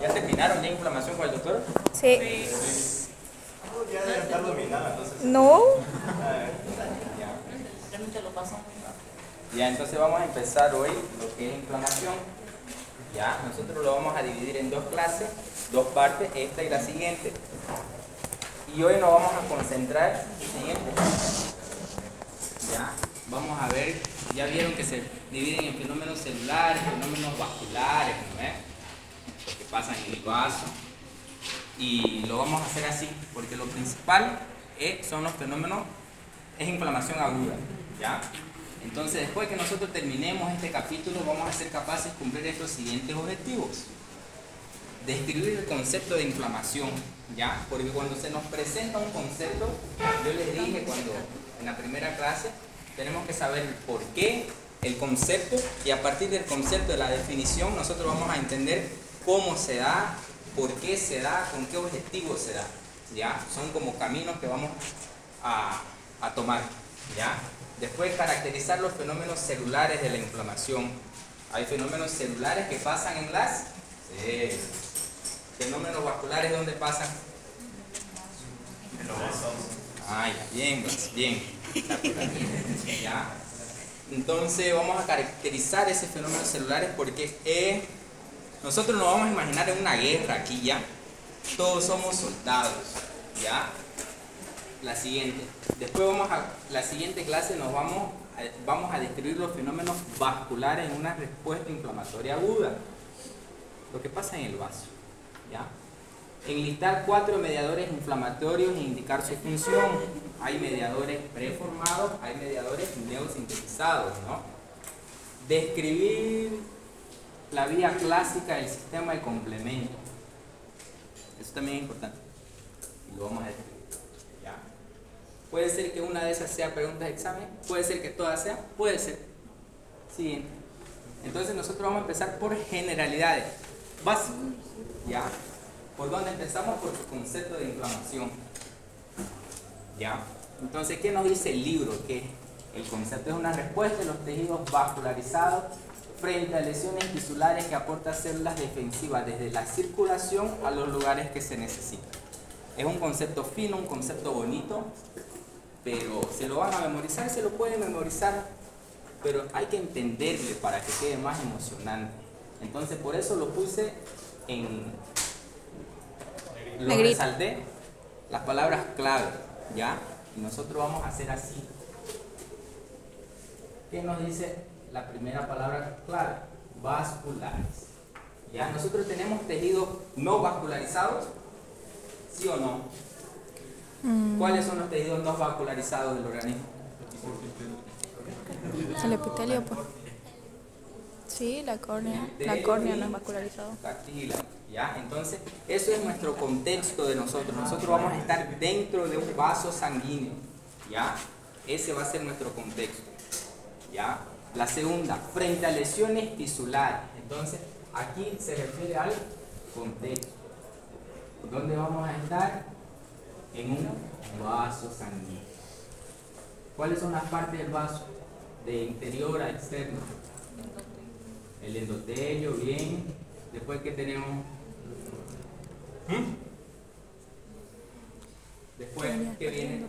¿Ya terminaron ya inflamación con el doctor? Sí. Ya deben estar dominadas, entonces. No. Ya, entonces vamos a empezar hoy lo que es inflamación. Ya, nosotros lo vamos a dividir en dos clases, dos partes, esta y la siguiente. Y hoy nos vamos a concentrar en el siguiente. Ya, vamos a ver, ya vieron que se dividen en fenómenos celulares, fenómenos vasculares, ¿no es? Lo que pasa en el vaso. Y lo vamos a hacer así, porque lo principal son los fenómenos, es inflamación aguda. ¿Ya? Entonces, después que nosotros terminemos este capítulo, vamos a ser capaces de cumplir estos siguientes objetivos. Describir el concepto de inflamación, ¿ya? Porque cuando se nos presenta un concepto, yo les dije en la primera clase, tenemos que saber el por qué, el concepto, y a partir del concepto de la definición, nosotros vamos a entender cómo se da, por qué se da, con qué objetivo se da, ¿ya? Son como caminos que vamos a tomar, ¿ya? Después, caracterizar los fenómenos celulares de la inflamación. Hay fenómenos celulares que pasan en las células. Fenómenos vasculares, ¿dónde pasan? En los vasos. Ah, ya, bien, bien. ¿Ya? Entonces, vamos a caracterizar esos fenómenos celulares porque nosotros nos vamos a imaginar en una guerra aquí, ¿ya? Todos somos soldados, ¿ya? La siguiente. Después la siguiente clase vamos a describir los fenómenos vasculares en una respuesta inflamatoria aguda. Lo que pasa en el vaso, ¿ya? Enlistar 4 mediadores inflamatorios e indicar su función. Hay mediadores preformados, hay mediadores neosintetizados, ¿no? Describir la vía clásica del sistema de complemento. Eso también es importante. Y lo vamos a describir. Puede ser que una de esas sea preguntas de examen, puede ser que todas sean, puede ser. Siguiente. Entonces nosotros vamos a empezar por generalidades básicas. ¿Ya? ¿Por dónde empezamos? Por el concepto de inflamación. ¿Ya? Entonces, ¿qué nos dice el libro? Que el concepto es una respuesta de los tejidos vascularizados frente a lesiones tisulares que aportan células defensivas desde la circulación a los lugares que se necesitan. Es un concepto fino, un concepto bonito, pero se lo van a memorizar, se lo pueden memorizar, pero hay que entenderle para que quede más emocionante. Entonces por eso lo puse lo resalté, las palabras clave, ¿ya? Y nosotros vamos a hacer así. ¿Qué nos dice la primera palabra clave? Vasculares. ¿Ya? Nosotros tenemos tejidos no vascularizados, ¿sí o no? ¿Cuáles son los tejidos no vascularizados del organismo? El epitelio, pues. Sí, la córnea. La córnea no es vascularizado. Cartílago, ¿ya? Entonces, eso es nuestro contexto de nosotros. Nosotros vamos a estar dentro de un vaso sanguíneo, ¿ya? Ese va a ser nuestro contexto, ¿ya? La segunda, frente a lesiones tisulares. Entonces, aquí se refiere al contexto. ¿Dónde vamos a estar? En un vaso sanguíneo. ¿Cuáles son las partes del vaso? De interior a externo. El endotelio, bien. Después, ¿qué tenemos? Después, ¿qué viene?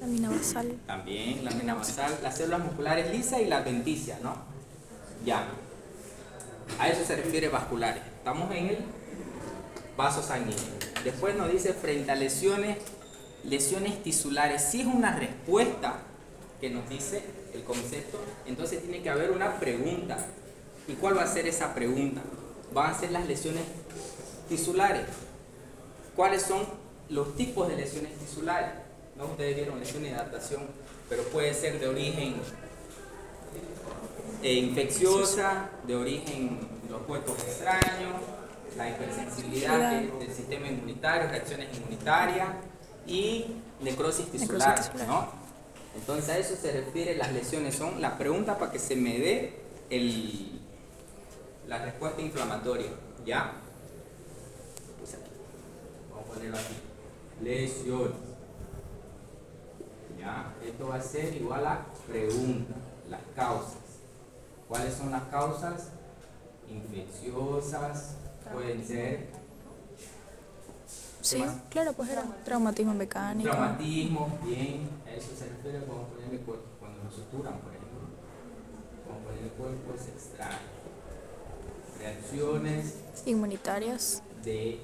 Lámina basal. También, lámina basal, las células musculares lisas y las adventicias, ¿no? Ya. A eso se refiere vasculares. Estamos en el vaso sanguíneo. Después nos dice frente a lesiones tisulares. Si es una respuesta que nos dice el concepto, entonces tiene que haber una pregunta. ¿Y cuál va a ser esa pregunta? Van a ser las lesiones tisulares. ¿Cuáles son los tipos de lesiones tisulares? No, ustedes vieron lesiones de adaptación, pero puede ser de origen infecciosa, de origen de los cuerpos extraños, la hipersensibilidad del sistema inmunitario, reacciones inmunitarias y necrosis tisular, ¿no? Entonces a eso se refiere, las lesiones son la pregunta para que se me dé la respuesta inflamatoria, ¿ya? Pues aquí, vamos a ponerlo aquí, lesiones, ¿ya? Esto va a ser igual a pregunta, las causas. ¿Cuáles son las causas? Infecciosas, pueden ser. Sí, claro, pues era traumatismo mecánico. Traumatismo, bien, a eso se refiere cuando ponen el cuerpo, cuando lo suturan, por ejemplo. Cuando ponen el cuerpo se extrae. Reacciones Inmunitarias. de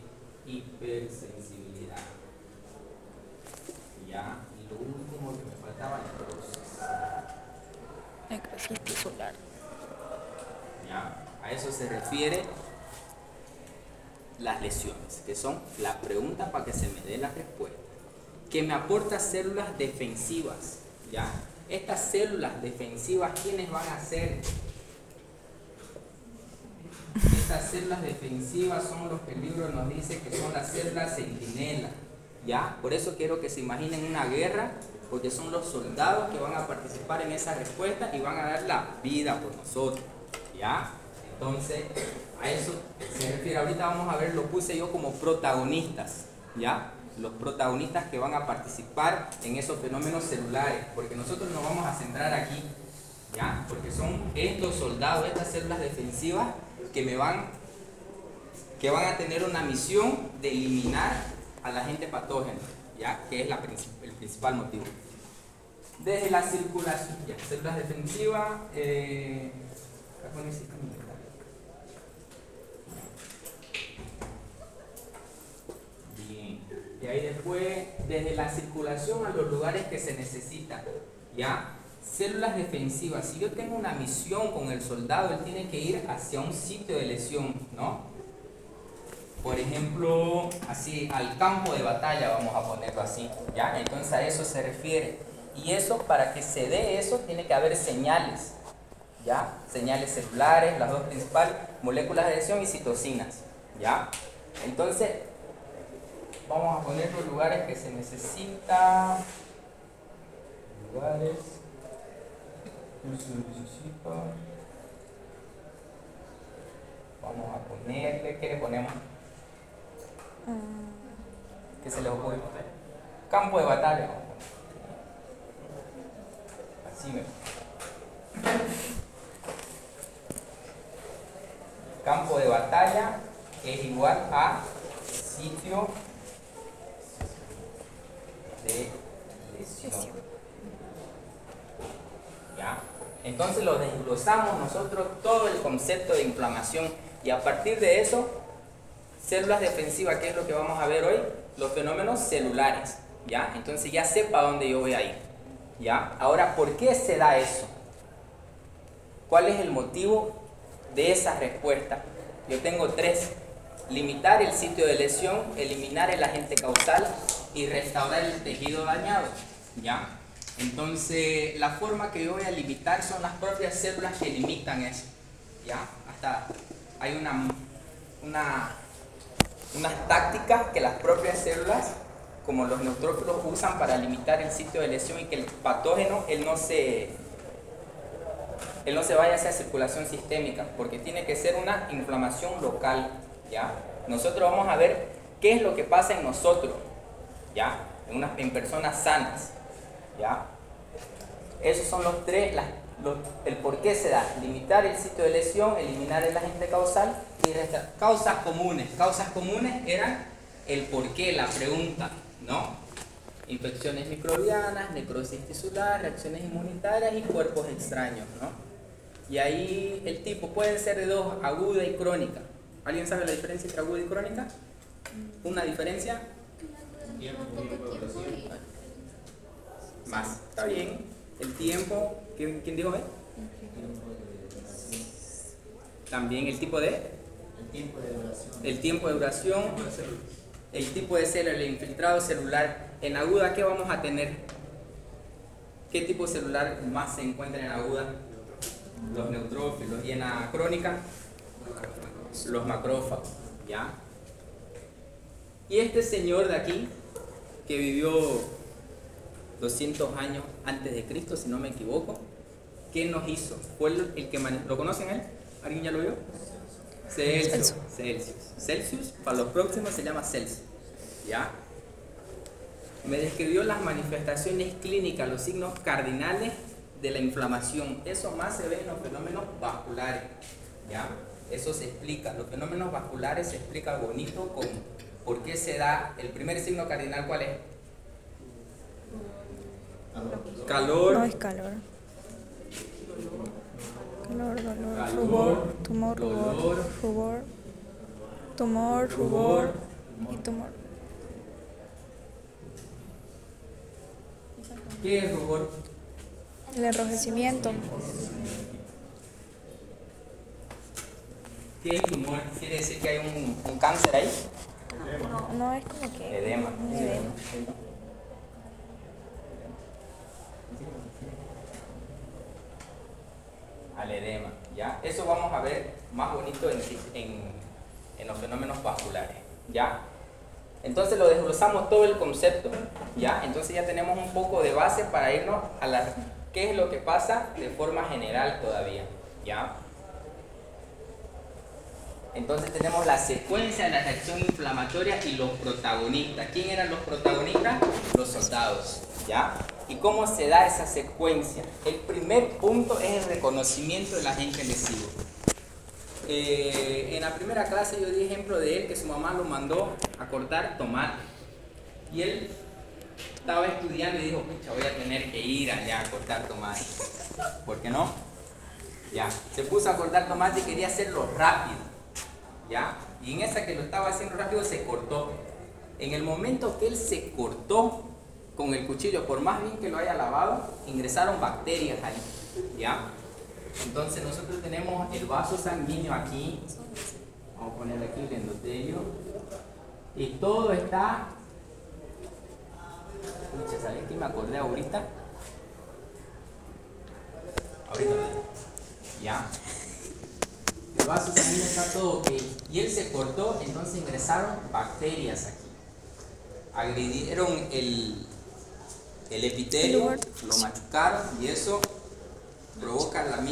hipersensibilidad. Ya, y lo último que me faltaba, Necrosis tisular. ya, a eso se refiere las lesiones, que son la pregunta para que se me dé la respuesta. Que me aporta células defensivas, ya. Estas células defensivas, ¿quiénes van a ser? Estas células defensivas son los que el libro nos dice que son las células centinela, ¿ya? Por eso quiero que se imaginen una guerra, porque son los soldados que van a participar en esa respuesta y van a dar la vida por nosotros, ¿ya? Entonces, a eso se refiere. Ahorita vamos a ver, lo puse yo como protagonistas, ¿ya? Los protagonistas que van a participar en esos fenómenos celulares, porque nosotros nos vamos a centrar aquí, ¿ya? Porque son estos soldados, estas células defensivas que van a tener una misión de eliminar al agente patógeno, ¿ya? Que es el principal motivo. Desde la circulación, ya, células defensivas, bien, y ahí después, desde la circulación a los lugares que se necesitan, ¿ya? Células defensivas, si yo tengo una misión con el soldado, él tiene que ir hacia un sitio de lesión, ¿no? Por ejemplo, así, al campo de batalla, vamos a ponerlo así, ¿ya? Entonces a eso se refiere. Y eso, para que se dé eso, tiene que haber señales, ¿ya? Señales celulares, las dos principales, moléculas de lesión y citocinas, ¿ya? Entonces, vamos a poner los lugares que se necesitan. Lugares. Vamos a ponerle, ¿qué le ponemos? ¿Qué se le ocurre? Campo de batalla. Así me. Campo de batalla es igual a sitio de lesión. ¿Ya? Entonces lo desglosamos nosotros todo el concepto de inflamación y a partir de eso, células defensivas, ¿qué es lo que vamos a ver hoy? Los fenómenos celulares, ¿ya? Entonces ya sé para dónde yo voy a ir, ¿ya? Ahora, ¿por qué se da eso? ¿Cuál es el motivo de esa respuesta? Yo tengo tres: limitar el sitio de lesión, eliminar el agente causal y restaurar el tejido dañado, ¿ya? Entonces, la forma que yo voy a limitar son las propias células que limitan eso, ¿ya? Hasta hay unas tácticas que las propias células, como los neutrófilos, usan para limitar el sitio de lesión y que el patógeno, él no se vaya hacia circulación sistémica, porque tiene que ser una inflamación local, ¿ya? Nosotros vamos a ver qué es lo que pasa en nosotros, ¿ya? En personas sanas, ¿ya? Esos son los tres, el por qué se da: limitar el sitio de lesión, eliminar el agente causal y restar. Causas comunes eran el por qué, la pregunta, ¿no? Infecciones microbianas, necrosis tisular, reacciones inmunitarias y cuerpos extraños, ¿no? Y ahí el tipo puede ser de dos: aguda y crónica. ¿Alguien sabe la diferencia entre aguda y crónica? ¿Una diferencia? Más, está bien. El tiempo, ¿quién dijo ahí? También el tipo de... El tiempo de duración. El tipo de célula, el infiltrado celular. En aguda, ¿qué vamos a tener? ¿Qué tipo celular más se encuentra en aguda? Los neutrófilos. Y en la crónica, los macrófagos, ¿ya? Y este señor de aquí, que vivió 200 años antes de Cristo, si no me equivoco, ¿qué nos hizo? Fue el que manejó. ¿Lo conocen él? ¿Alguien ya lo vio? Celsius, para los próximos se llama Celsius, ¿ya? Me describió las manifestaciones clínicas, los signos cardinales de la inflamación. Eso más se ve en los fenómenos vasculares, ¿ya? Eso se explica. Los fenómenos vasculares se explica bonito con por qué se da. El primer signo cardinal, ¿cuál es? Calor. No es calor. Calor, dolor, Calor, rubor, tumor, dolor, rubor, rubor, tumor, rubor y tumor. ¿Qué es rubor? El enrojecimiento. ¿Qué es tumor? ¿Quiere decir que hay un cáncer ahí? No es como que Edema. un edema. Al edema, ¿ya? Eso vamos a ver más bonito en los fenómenos vasculares, ¿ya? Entonces lo desglosamos todo el concepto, ¿ya? Entonces ya tenemos un poco de base para irnos a qué es lo que pasa de forma general todavía, ¿ya? Entonces tenemos la secuencia de la reacción inflamatoria y los protagonistas. ¿Quién eran los protagonistas? Los soldados, ¿ya? ¿Y cómo se da esa secuencia? El primer punto es el reconocimiento del agente lesivo. En la primera clase yo di ejemplo de él que su mamá lo mandó a cortar tomate. Y él estaba estudiando y dijo, pucha, voy a tener que ir allá a cortar tomate. ¿Por qué no? Ya, se puso a cortar tomate y quería hacerlo rápido. ¿Ya? Y en esa que lo estaba haciendo rápido se cortó. En el momento que él se cortó con el cuchillo, por más bien que lo haya lavado, ingresaron bacterias ahí, ¿ya? Entonces nosotros tenemos el vaso sanguíneo aquí, vamos a ponerle aquí el endotelio, y todo está, pucha, ¿sabes qué me acordé ahorita? ¿Ya? El vaso sanguíneo está todo ok, y él se cortó, entonces ingresaron bacterias aquí, agredieron el epitelio, lo machucaron y eso provoca el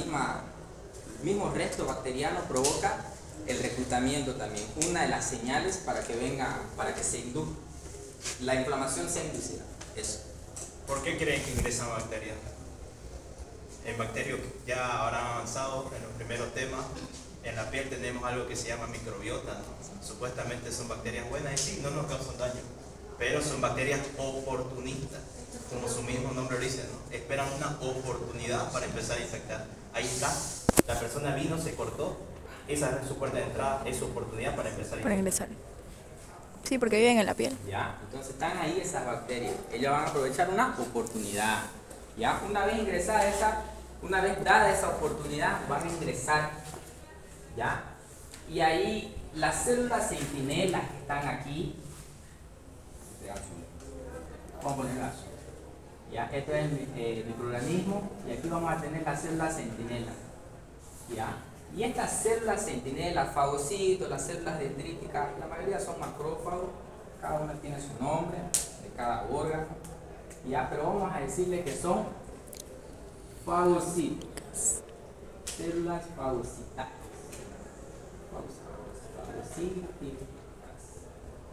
mismo resto bacteriano, provoca el reclutamiento también. Una de las señales para que la inflamación sea inducida. Eso. ¿Por qué creen que ingresan bacterias? En bacterias ya ahora avanzado en los primeros temas, en la piel tenemos algo que se llama microbiota, ¿no? Supuestamente son bacterias buenas y sí, no nos causan daño, pero son bacterias oportunistas. Como su mismo nombre lo dice, ¿no? Esperan una oportunidad para empezar a infectar. Ahí está, la persona vino, se cortó, esa es su puerta de entrada, es su oportunidad para empezar a infectar. Para ingresar. Sí, porque viven en la piel. Ya, entonces están ahí esas bacterias. Ellas van a aprovechar una oportunidad. Ya, una vez dada esa oportunidad, van a ingresar. Ya, y ahí las células centinelas que están aquí, vamos a poner azul. ¿Ya? Esto es el microorganismo y aquí vamos a tener las células centinelas. ¿Ya? Y estas células centinelas, fagocitos, las células dendríticas, la mayoría son macrófagos, cada una tiene su nombre de cada órgano. ¿Ya? Pero vamos a decirle que son fagocitos, células fagocitales. Fagocíticas.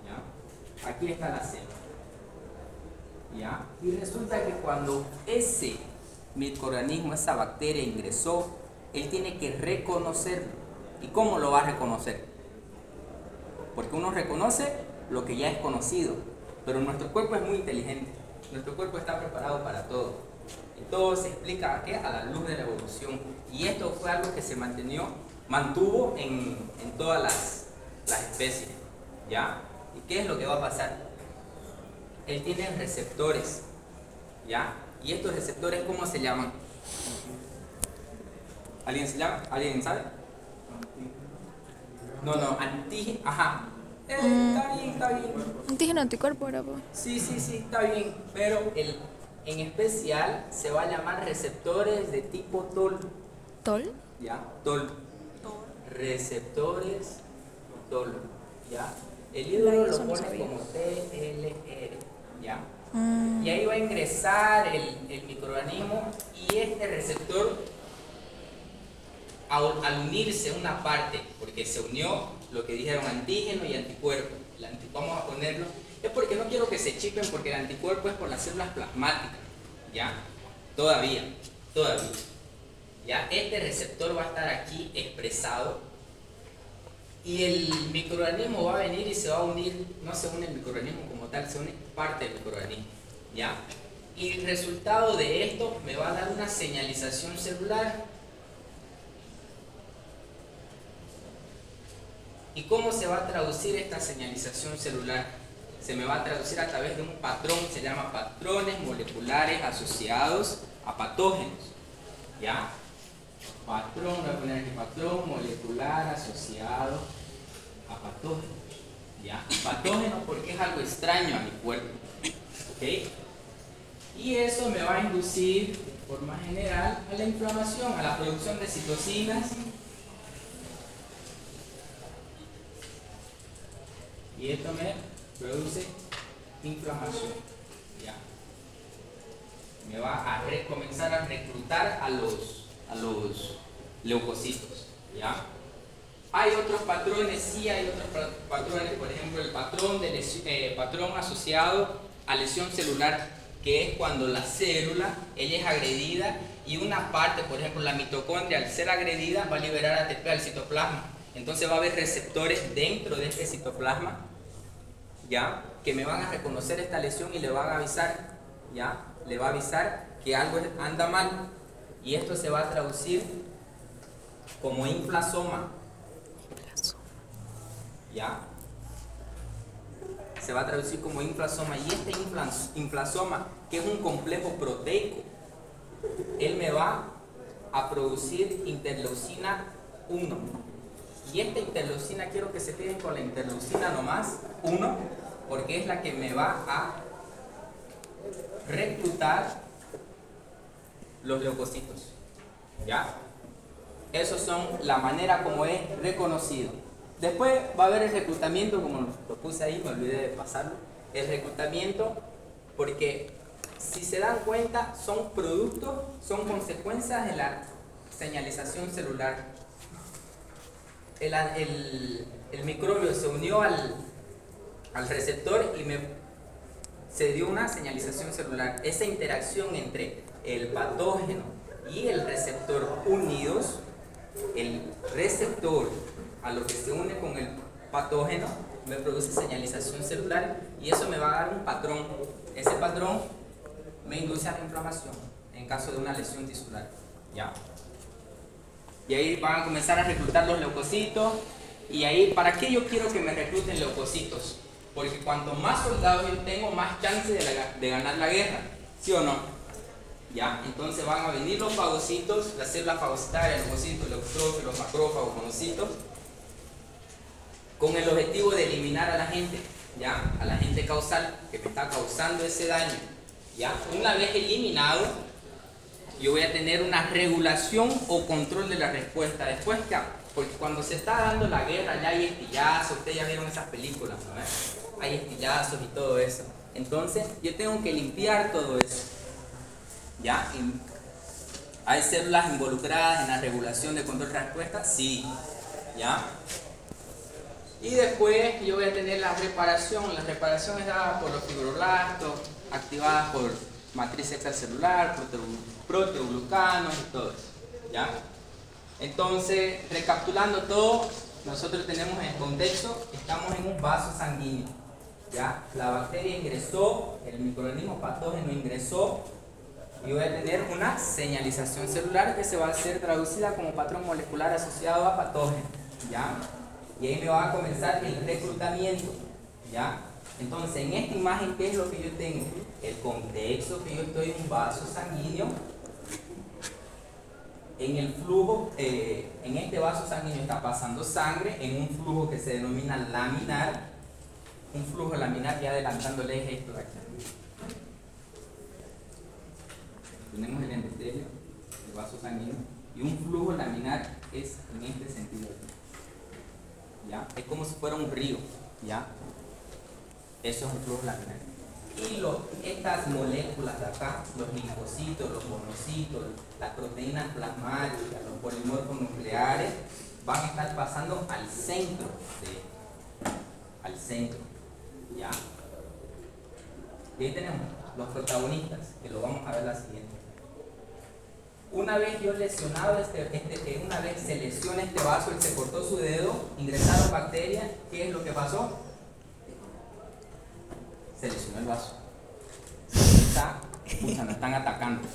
¿Ya? Aquí está la célula. ¿Ya? Y resulta que cuando ese microorganismo, esa bacteria ingresó, él tiene que reconocerlo. ¿Y cómo lo va a reconocer? Porque uno reconoce lo que ya es conocido, pero nuestro cuerpo es muy inteligente, nuestro cuerpo está preparado para todo. Y todo se explica ¿a qué? A la luz de la evolución. Y esto fue algo que se mantuvo en todas las especies. ¿Ya? ¿Y qué es lo que va a pasar? Él tiene receptores, ¿ya? ¿Y estos receptores cómo se llaman? ¿Alguien sabe? No, antígeno, ajá. Está bien. Antígeno anticuerpo era, pues. Sí, está bien. Pero en especial se va a llamar receptores de tipo TOL. ¿Tol? ¿Ya? TOL. Receptores TOL, ¿ya? El libro lo pone como TLR, ¿ya? Y ahí va a ingresar el microorganismo y este receptor, al unirse una parte, porque se unió lo que dijeron antígeno y anticuerpo, vamos a ponerlo, es porque no quiero que se chipen porque el anticuerpo es por las células plasmáticas, ¿ya? Todavía. todavía. Ya, este receptor va a estar aquí expresado y el microorganismo va a venir y se va a unir, no se une el microorganismo como tal, se une parte del microorganismo. ¿Ya? Y el resultado de esto me va a dar una señalización celular. ¿Y cómo se va a traducir esta señalización celular? Se me va a traducir a través de un patrón, se llama patrones moleculares asociados a patógenos. ¿Ya? Patrón, voy a poner aquí patrón molecular asociado a patógenos. ¿Ya? Patógenos porque es algo extraño a mi cuerpo. ¿Ok? Y eso me va a inducir, de forma general, a la inflamación, a la producción de citocinas. Y esto me produce inflamación. ¿Ya? Me va a comenzar a reclutar a los leucocitos. ¿Ya? Hay otros patrones, sí hay otros patrones, por ejemplo el patrón asociado a lesión celular, que es cuando la célula ella es agredida y una parte, por ejemplo la mitocondria, al ser agredida va a liberar ATP al citoplasma. Entonces va a haber receptores dentro de este citoplasma, ¿ya? Que me van a reconocer esta lesión y le van a avisar, ¿ya? Le va a avisar que algo anda mal, y esto se va a traducir como inflasoma. ¿Ya? Se va a traducir como inflasoma, y este inflasoma, que es un complejo proteico, él me va a producir interleucina 1. Y esta interleucina, quiero que se queden con la interleucina nomás 1, porque es la que me va a reclutar los leucocitos. ¿Ya? Esos son la manera como es reconocido. Después va a haber el reclutamiento, como lo puse ahí, me olvidé de pasarlo. El reclutamiento, porque si se dan cuenta, son productos, son consecuencias de la señalización celular. El microbio se unió al receptor y se dio una señalización celular. Esa interacción entre el patógeno y el receptor unidos, el receptor a lo que se une con el patógeno me produce señalización celular, y eso me va a dar un patrón. Ese patrón me induce a la inflamación en caso de una lesión tisular. ¿Ya? Y ahí van a comenzar a reclutar los leucocitos. Y ahí, ¿para qué yo quiero que me recluten leucocitos? Porque cuanto más soldados yo tengo, más chance de ganar la guerra. ¿Sí o no? ¿Ya? Entonces van a venir los fagocitos, las células fagocitarias, los leucocitos, los eutrófilos, los macrófagos, monocitos, con el objetivo de eliminar a la gente, ¿ya? A la gente causal que me está causando ese daño. ¿Ya? Una vez eliminado, yo voy a tener una regulación o control de la respuesta. Después, porque cuando se está dando la guerra ya hay estillazos, ustedes ya vieron esas películas, ¿no? Hay estillazos y todo eso. Entonces yo tengo que limpiar todo eso. ¿Ya? ¿Hay células involucradas en la regulación de control de respuesta? Sí. ¿Ya? Y después yo voy a tener la reparación. La reparación es dada por los fibroblastos, activadas por matriz extracelular, proteoglucanos y todo eso. ¿Ya? Entonces, recapitulando todo, nosotros tenemos en el contexto, estamos en un vaso sanguíneo. ¿Ya? La bacteria ingresó, el microorganismo patógeno ingresó, y voy a tener una señalización celular que se va a ser traducida como patrón molecular asociado a patógeno. ¿Ya? Y ahí me va a comenzar el reclutamiento. ¿Ya? Entonces, en esta imagen, ¿qué es lo que yo tengo? El contexto, que yo estoy en un vaso sanguíneo. En el flujo, en este vaso sanguíneo está pasando sangre en un flujo que se denomina laminar. Un flujo laminar, ya adelantándoles esto de aquí. Tenemos el endotelio, el vaso sanguíneo, y un flujo laminar es en este sentido. ¿Ya? Es como si fuera un río. ¿Ya? Eso es un flujo laminar. Y estas moléculas de acá, los linfocitos, los monocitos, las proteínas plasmáticas, los polimorfos nucleares, van a estar pasando al centro al centro. ¿Ya? Y ahí tenemos los protagonistas, que lo vamos a ver la siguiente. Una vez yo lesionado, una vez se lesiona este vaso, él se cortó su dedo, ingresaron bacterias, ¿qué es lo que pasó? Se lesionó el vaso. Nos están atacando.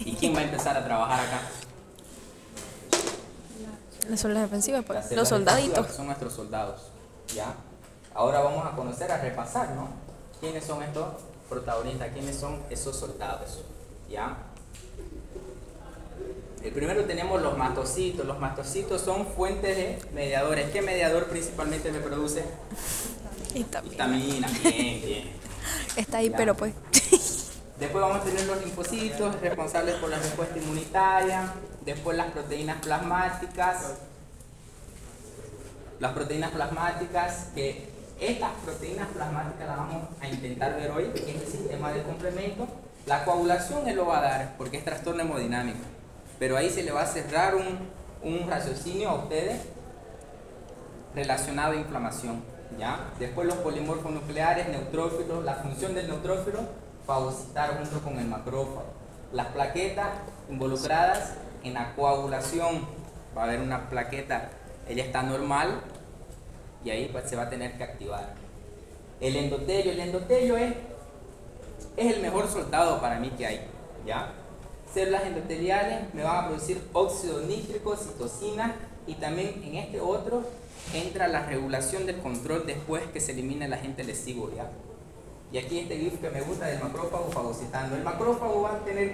¿Y quién va a empezar a trabajar acá? Las células defensivas, pues, Las células los soldaditos. defensivas son nuestros soldados. ¿Ya? Ahora vamos a conocer, a repasar, ¿no? ¿Quiénes son estos protagonistas? ¿Quiénes son esos soldados? ¿Ya? El primero tenemos los mastocitos. Los mastocitos son fuentes de mediadores. ¿Qué mediador principalmente me produce? Vitamina. Bien. Está ahí, ¿Ya? pero pues. Después vamos a tener los linfocitos, responsables por la respuesta inmunitaria. Después las proteínas plasmáticas. Las proteínas plasmáticas, que estas proteínas plasmáticas las vamos a intentar ver hoy, que es el sistema de complemento. La coagulación él lo va a dar, porque es trastorno hemodinámico. Pero ahí se le va a cerrar un raciocinio a ustedes relacionado a inflamación. ¿Ya? Después los polimorfos nucleares, neutrófilos, la función del neutrófilo, fagocitar junto con el macrófago. Las plaquetas involucradas en la coagulación, va a haber una plaqueta, ella está normal y ahí pues se va a tener que activar. El endotelio es el mejor soldado para mí que hay. ¿Ya? Células endoteliales me van a producir óxido nítrico, citocina, y también en este otro entra la regulación del control después que se elimine el agente lesivo. ¿Ya? Y aquí este GIF que me gusta del macrófago fagocitando. El macrófago va a tener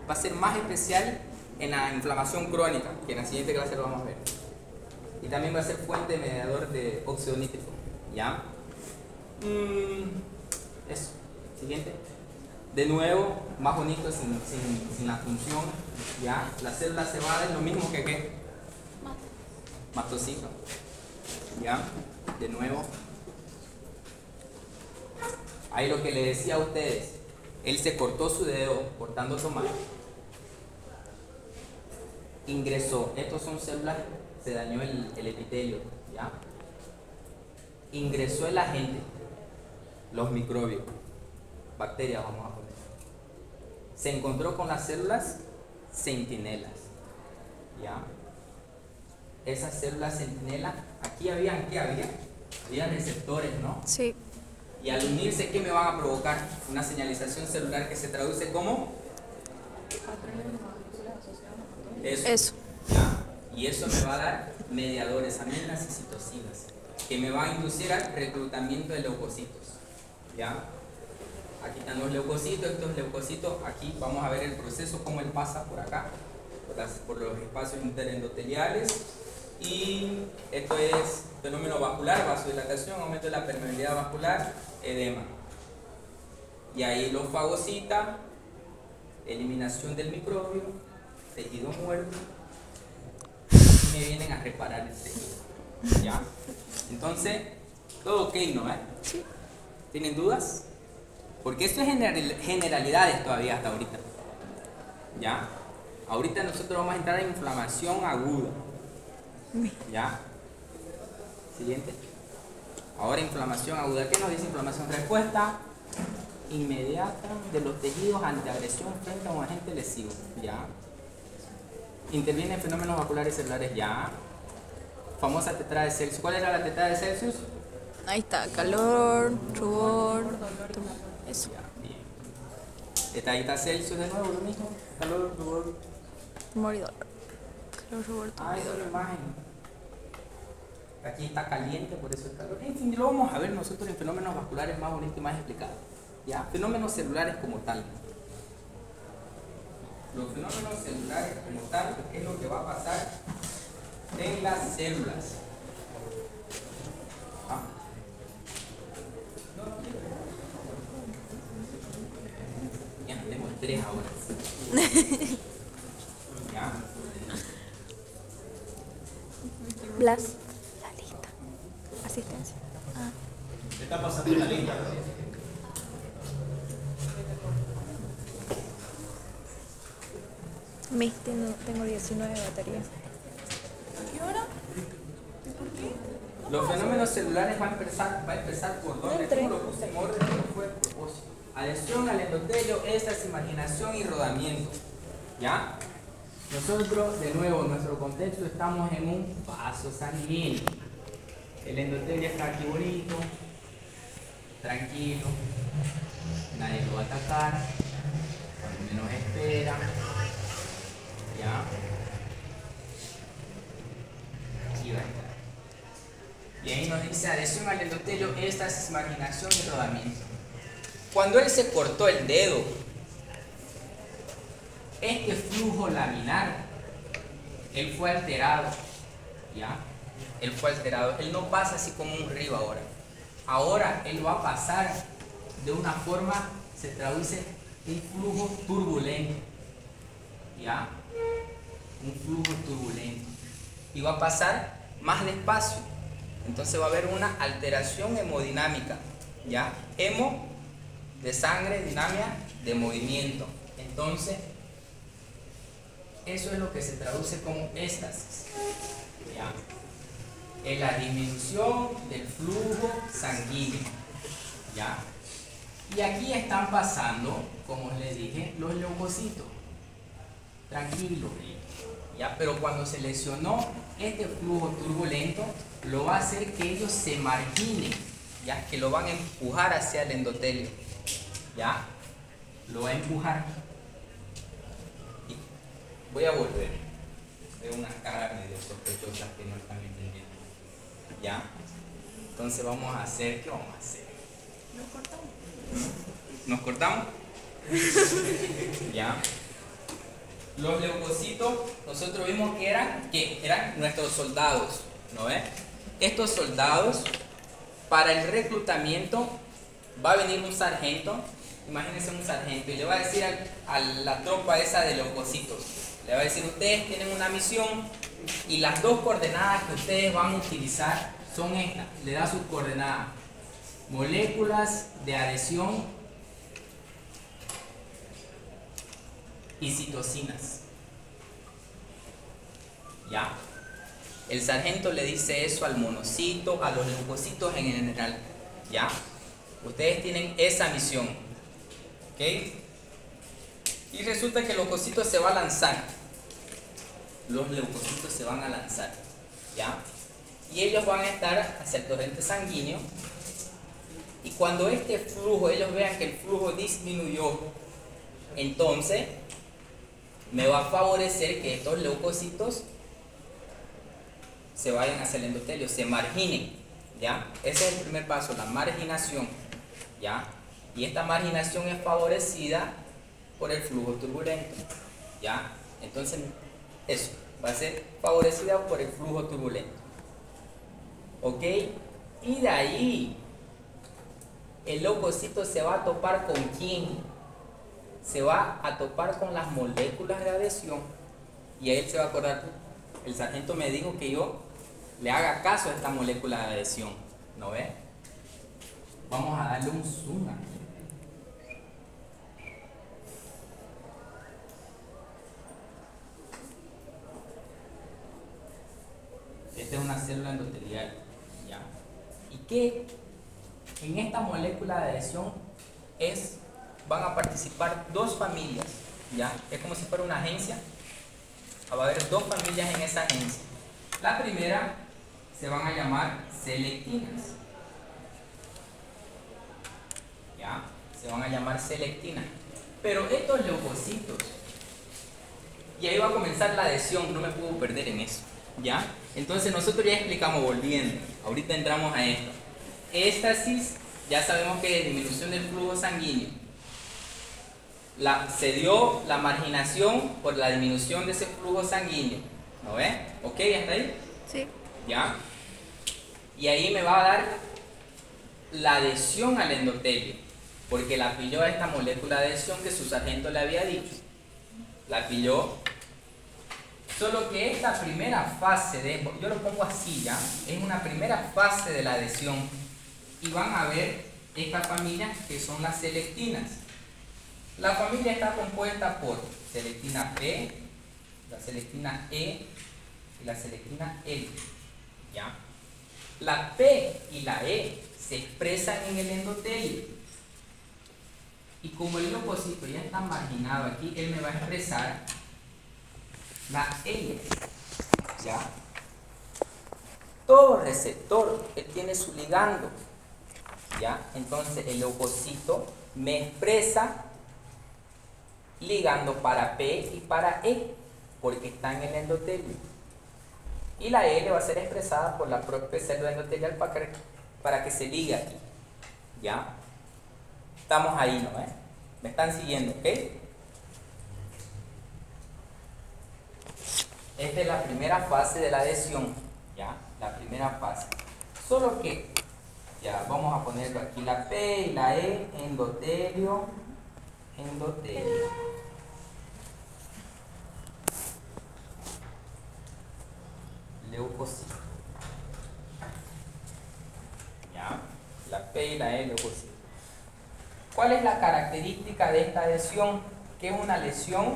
va a ser más especial en la inflamación crónica, que en la siguiente clase lo vamos a ver. Y también va a ser fuente de mediador de óxido nítrico. ¿Ya? Eso. Siguiente. De nuevo, más bonito sin la función. ¿Ya? La célula cebada es lo mismo que ¿qué? Mastocito. ¿Ya? De nuevo. Ahí lo que le decía a ustedes, él se cortó su dedo cortando tomate. Ingresó, estos son células, se dañó el epitelio. ¿Ya? Ingresó el agente, los microbios, bacterias vamos a poner. Se encontró con las células centinelas. ¿Ya? Esas células centinelas, aquí habían, ¿qué había? Había receptores, ¿no? Sí. Y al unirse, ¿qué me van a provocar? Una señalización celular que se traduce como eso. ¿Ya? Y eso me va a dar mediadores, aminas y citocinas, que me va a inducir al reclutamiento de leucocitos. ¿Ya? Aquí están los leucocitos. Estos leucocitos, aquí vamos a ver el proceso, cómo él pasa por acá, por los espacios interendoteliales. Y esto es fenómeno vascular, vasodilatación, aumento de la permeabilidad vascular, edema. Y ahí lo fagocita, eliminación del microbio, tejido muerto, y me vienen a reparar el tejido. ¿Ya? Entonces, todo ok, ¿no? Sí. ¿Tienen dudas? Porque esto es generalidades todavía hasta ahorita. ¿Ya? Ahorita nosotros vamos a entrar en inflamación aguda. ¿Ya? Siguiente. Ahora inflamación aguda. ¿Qué nos dice inflamación? Respuesta inmediata de los tejidos ante agresión frente a un agente lesivo. ¿Ya? Intervienen fenómenos vasculares celulares. ¿Ya? Famosa tetrada de Celsius. ¿Cuál era la tetrada de Celsius? Ahí está, calor, rubor, eso. Ya, bien. Ahí está Celsius de nuevo, lo mismo. Calor, rubor. Moridor. Calor, rubor, Ah, esa es la moridor. imagen. Aquí está caliente, por eso el calor. En fin, lo vamos a ver nosotros en fenómenos vasculares más bonito y más explicado. ¿Ya? Fenómenos celulares como tal. Los fenómenos celulares como tal, ¿qué es lo que va a pasar en las células? Ya tengo estrés ahora. ¿Ya? Blas. La lista. Asistencia. Ah. ¿Qué está pasando en la lista? Tengo 19 baterías. ¿Qué hora? Los fenómenos celulares van a empezar por dónde. Entre. ¿Cómo lo puse en orden? No fue a propósito. Adhesión al endotelio, éstasis, marginación y rodamiento. ¿Ya? Nosotros, de nuevo, en nuestro contexto estamos en un vaso sanguíneo. El endotelio está aquí bonito, tranquilo, nadie lo va a atacar, cuando menos espera. ¿Ya? Aquí va a estar. Y ahí nos dice adhesión al endotelio, éstasis, marginación y rodamiento. Cuando él se cortó el dedo, este flujo laminar, él fue alterado, ¿ya? Él fue alterado, él no pasa así como un río ahora. Ahora él va a pasar de una forma, se traduce un flujo turbulento, ¿ya? Un flujo turbulento. Y va a pasar más despacio. Entonces va a haber una alteración hemodinámica, ¿ya? Hemo de sangre, dinámica de movimiento. Entonces, eso es lo que se traduce como éstasis, ¿ya? Es la disminución del flujo sanguíneo, ¿ya? Y aquí están pasando, como les dije, los leucocitos. Tranquilo, ¿ya? Pero cuando se lesionó este flujo turbulento, lo va a hacer que ellos se marginen, ¿ya? Que lo van a empujar hacia el endotelio, ¿ya? Lo va a empujar. Y voy a volver. Veo unas caras medio sospechosas que no están entendiendo, ¿ya? Entonces vamos a hacer, ¿qué vamos a hacer? ¿Nos cortamos? ¿Ya? Los leucocitos, nosotros vimos que eran nuestros soldados, ¿no ves? Estos soldados, para el reclutamiento, va a venir un sargento, imagínense un sargento, y le va a decir a la tropa esa de leucocitos, le va a decir, ustedes tienen una misión y las dos coordenadas que ustedes van a utilizar son estas, le da sus coordenadas, moléculas de adhesión y citocinas. ¿Ya? El sargento le dice eso al monocito, a los leucocitos en general. ¿Ya? Ustedes tienen esa misión. ¿Ok? Y resulta que el leucocito se va a lanzar. Los leucocitos se van a lanzar. ¿Ya? Y ellos van a estar hacia el torrente sanguíneo. Y cuando este flujo, ellos vean que el flujo disminuyó, entonces me va a favorecer que estos leucocitos se vayan hacia el endotelio, se marginen, ¿ya? Ese es el primer paso, la marginación, ¿ya? Y esta marginación es favorecida por el flujo turbulento, ¿ya? Entonces, eso va a ser favorecida por el flujo turbulento, ¿ok? Y de ahí, el leucocito se va a topar ¿con quién? Se va a topar con las moléculas de adhesión y a él se va a acordar, el sargento me dijo que yo le haga caso a esta molécula de adhesión, ¿no ve? Vamos a darle un zoom aquí. Esta es una célula endotelial, ¿ya? ¿Y qué? En esta molécula de adhesión van a participar dos familias, ¿ya? Es como si fuera una agencia. Va a haber dos familias en esa agencia. La primera se van a llamar selectinas, ¿ya? Se van a llamar selectinas. Pero estos leucocitos, y ahí va a comenzar la adhesión, no me puedo perder en eso, ¿ya? Entonces nosotros ya explicamos, volviendo, ahorita entramos a esto. Éstasis, ya sabemos que es disminución del flujo sanguíneo. Se dio la marginación por la disminución de ese flujo sanguíneo, ¿no ves? ¿Ok? ¿Hasta ahí? Sí. ¿Ya? Y ahí me va a dar la adhesión al endotelio, porque la pilló esta molécula de adhesión que su sargento le había dicho. La pilló. Solo que esta primera fase, yo lo pongo así ya, es una primera fase de la adhesión. Y van a ver estas familias que son las selectinas. La familia está compuesta por selectina P, la selectina E y la selectina L, ¿ya? La P y la E se expresan en el endotelio, Y como el leucocito ya está marginado aquí, él me va a expresar la L. ¿Ya? Todo receptor, él tiene su ligando. ¿Ya? Entonces el leucocito me expresa ligando para P y para E, porque está en el endotelio. Y la L va a ser expresada por la propia célula endotelial para que se ligue aquí. ¿Ya? Estamos ahí, ¿no? ¿Me están siguiendo? ¿Ok? Esta es la primera fase de la adhesión. ¿Ya? La primera fase. Solo que, ya, vamos a ponerlo aquí, la P y la E, endotelio, endotelio. Leucocito. ¿Ya? La P y la E, leucocito. ¿Cuál es la característica de esta adhesión? Que es una lesión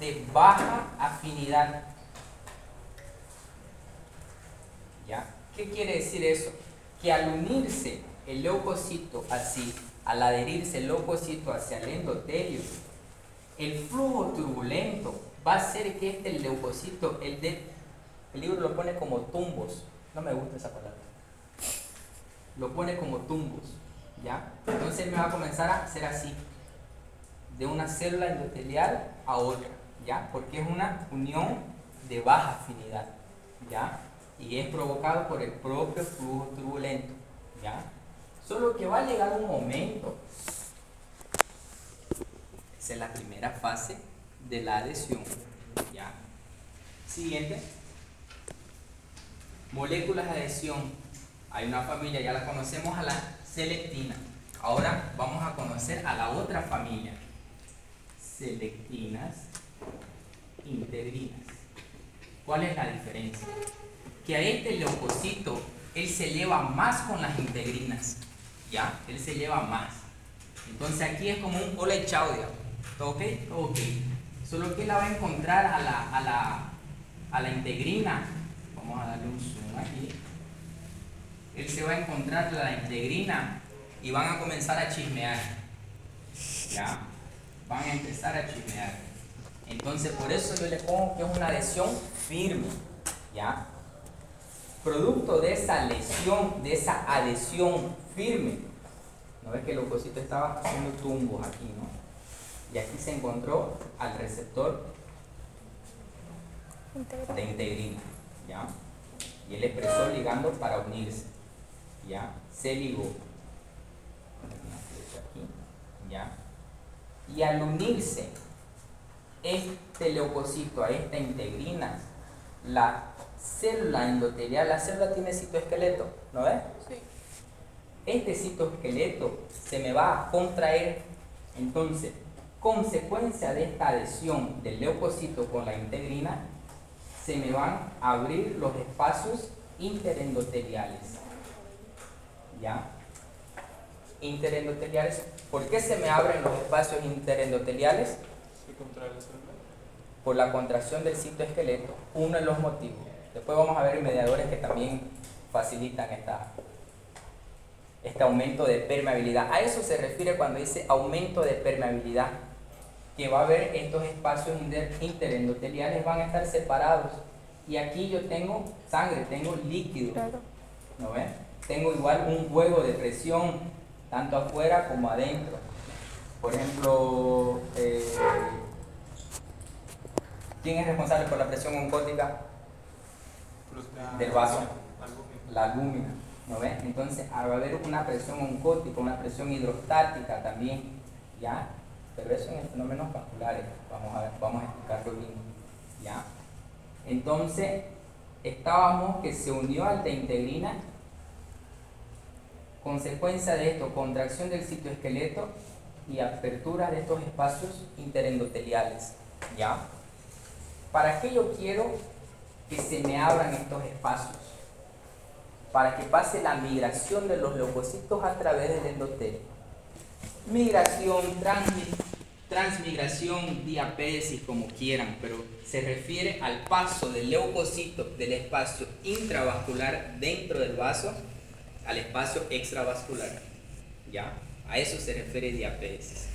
de baja afinidad. ¿Ya? ¿Qué quiere decir eso? Que al unirse el leucocito así, al adherirse el leucocito hacia el endotelio, el flujo turbulento va a hacer que el leucocito, el libro lo pone como tumbos, no me gusta esa palabra, lo pone como tumbos, ¿ya? Entonces me va a comenzar a hacer así, de una célula endotelial a otra, ¿ya? Porque es una unión de baja afinidad, ¿ya? Y es provocado por el propio flujo turbulento, ¿ya? Solo que va a llegar un momento, esa es la primera fase de la adhesión, ¿ya? Siguiente, moléculas de adhesión. Hay una familia, ya la conocemos, a la selectina. Ahora vamos a conocer a la otra familia, selectinas, integrinas. ¿Cuál es la diferencia? Que a este leucocito, él se lleva más con las integrinas, ¿ya? Él se lleva más. Entonces aquí es como un hola y chao, digamos. ¿Todo ok? Todo ok. Solo que él la va a encontrar a la integrina. Vamos a darle un zoom aquí. Él se va a encontrar a la integrina y van a comenzar a chismear, ¿ya? Van a empezar a chismear. Entonces por eso yo le pongo que es una adhesión firme, ¿ya? Producto de esa lesión, de esa adhesión firme, ¿no ves que el leucocito estaba haciendo tumbos aquí, ¿no? Y aquí se encontró al receptor de integrina, ¿ya? Y él expresó ligando para unirse, ¿ya? Se ligó. Una flecha aquí, ¿ya? Y al unirse este leucocito a esta integrina, la célula endotelial, la célula tiene citoesqueleto, ¿no ves? Sí. Este citoesqueleto se me va a contraer. Entonces, consecuencia de esta adhesión del leucocito con la integrina, se me van a abrir los espacios interendoteliales, ¿ya? Interendoteliales. ¿Por qué se me abren los espacios interendoteliales? Por la contracción del citoesqueleto, uno de los motivos. Después vamos a ver mediadores que también facilitan este aumento de permeabilidad. A eso se refiere cuando dice aumento de permeabilidad, que va a haber estos espacios interendoteliales, van a estar separados. Y aquí yo tengo sangre, tengo líquido, Claro. ¿no ven? Tengo igual un juego de presión, tanto afuera como adentro. Por ejemplo, ¿quién es responsable por la presión oncótica del vaso? La albúmina, ¿no ves? Entonces va a haber una presión oncótica, una presión hidrostática también, ¿ya? Pero eso en fenómenos vasculares, vamos a explicarlo bien, ¿ya? Entonces, estábamos que se unió al de integrina, consecuencia de esto, contracción del citoesqueleto y apertura de estos espacios interendoteliales, ¿ya? ¿Para qué yo quiero que se me abran estos espacios? Para que pase la migración de los leucocitos a través del endotelio. Migración, transmigración, diapéresis, como quieran, pero se refiere al paso del leucocito del espacio intravascular dentro del vaso al espacio extravascular, ¿ya? A eso se refiere diapéresis.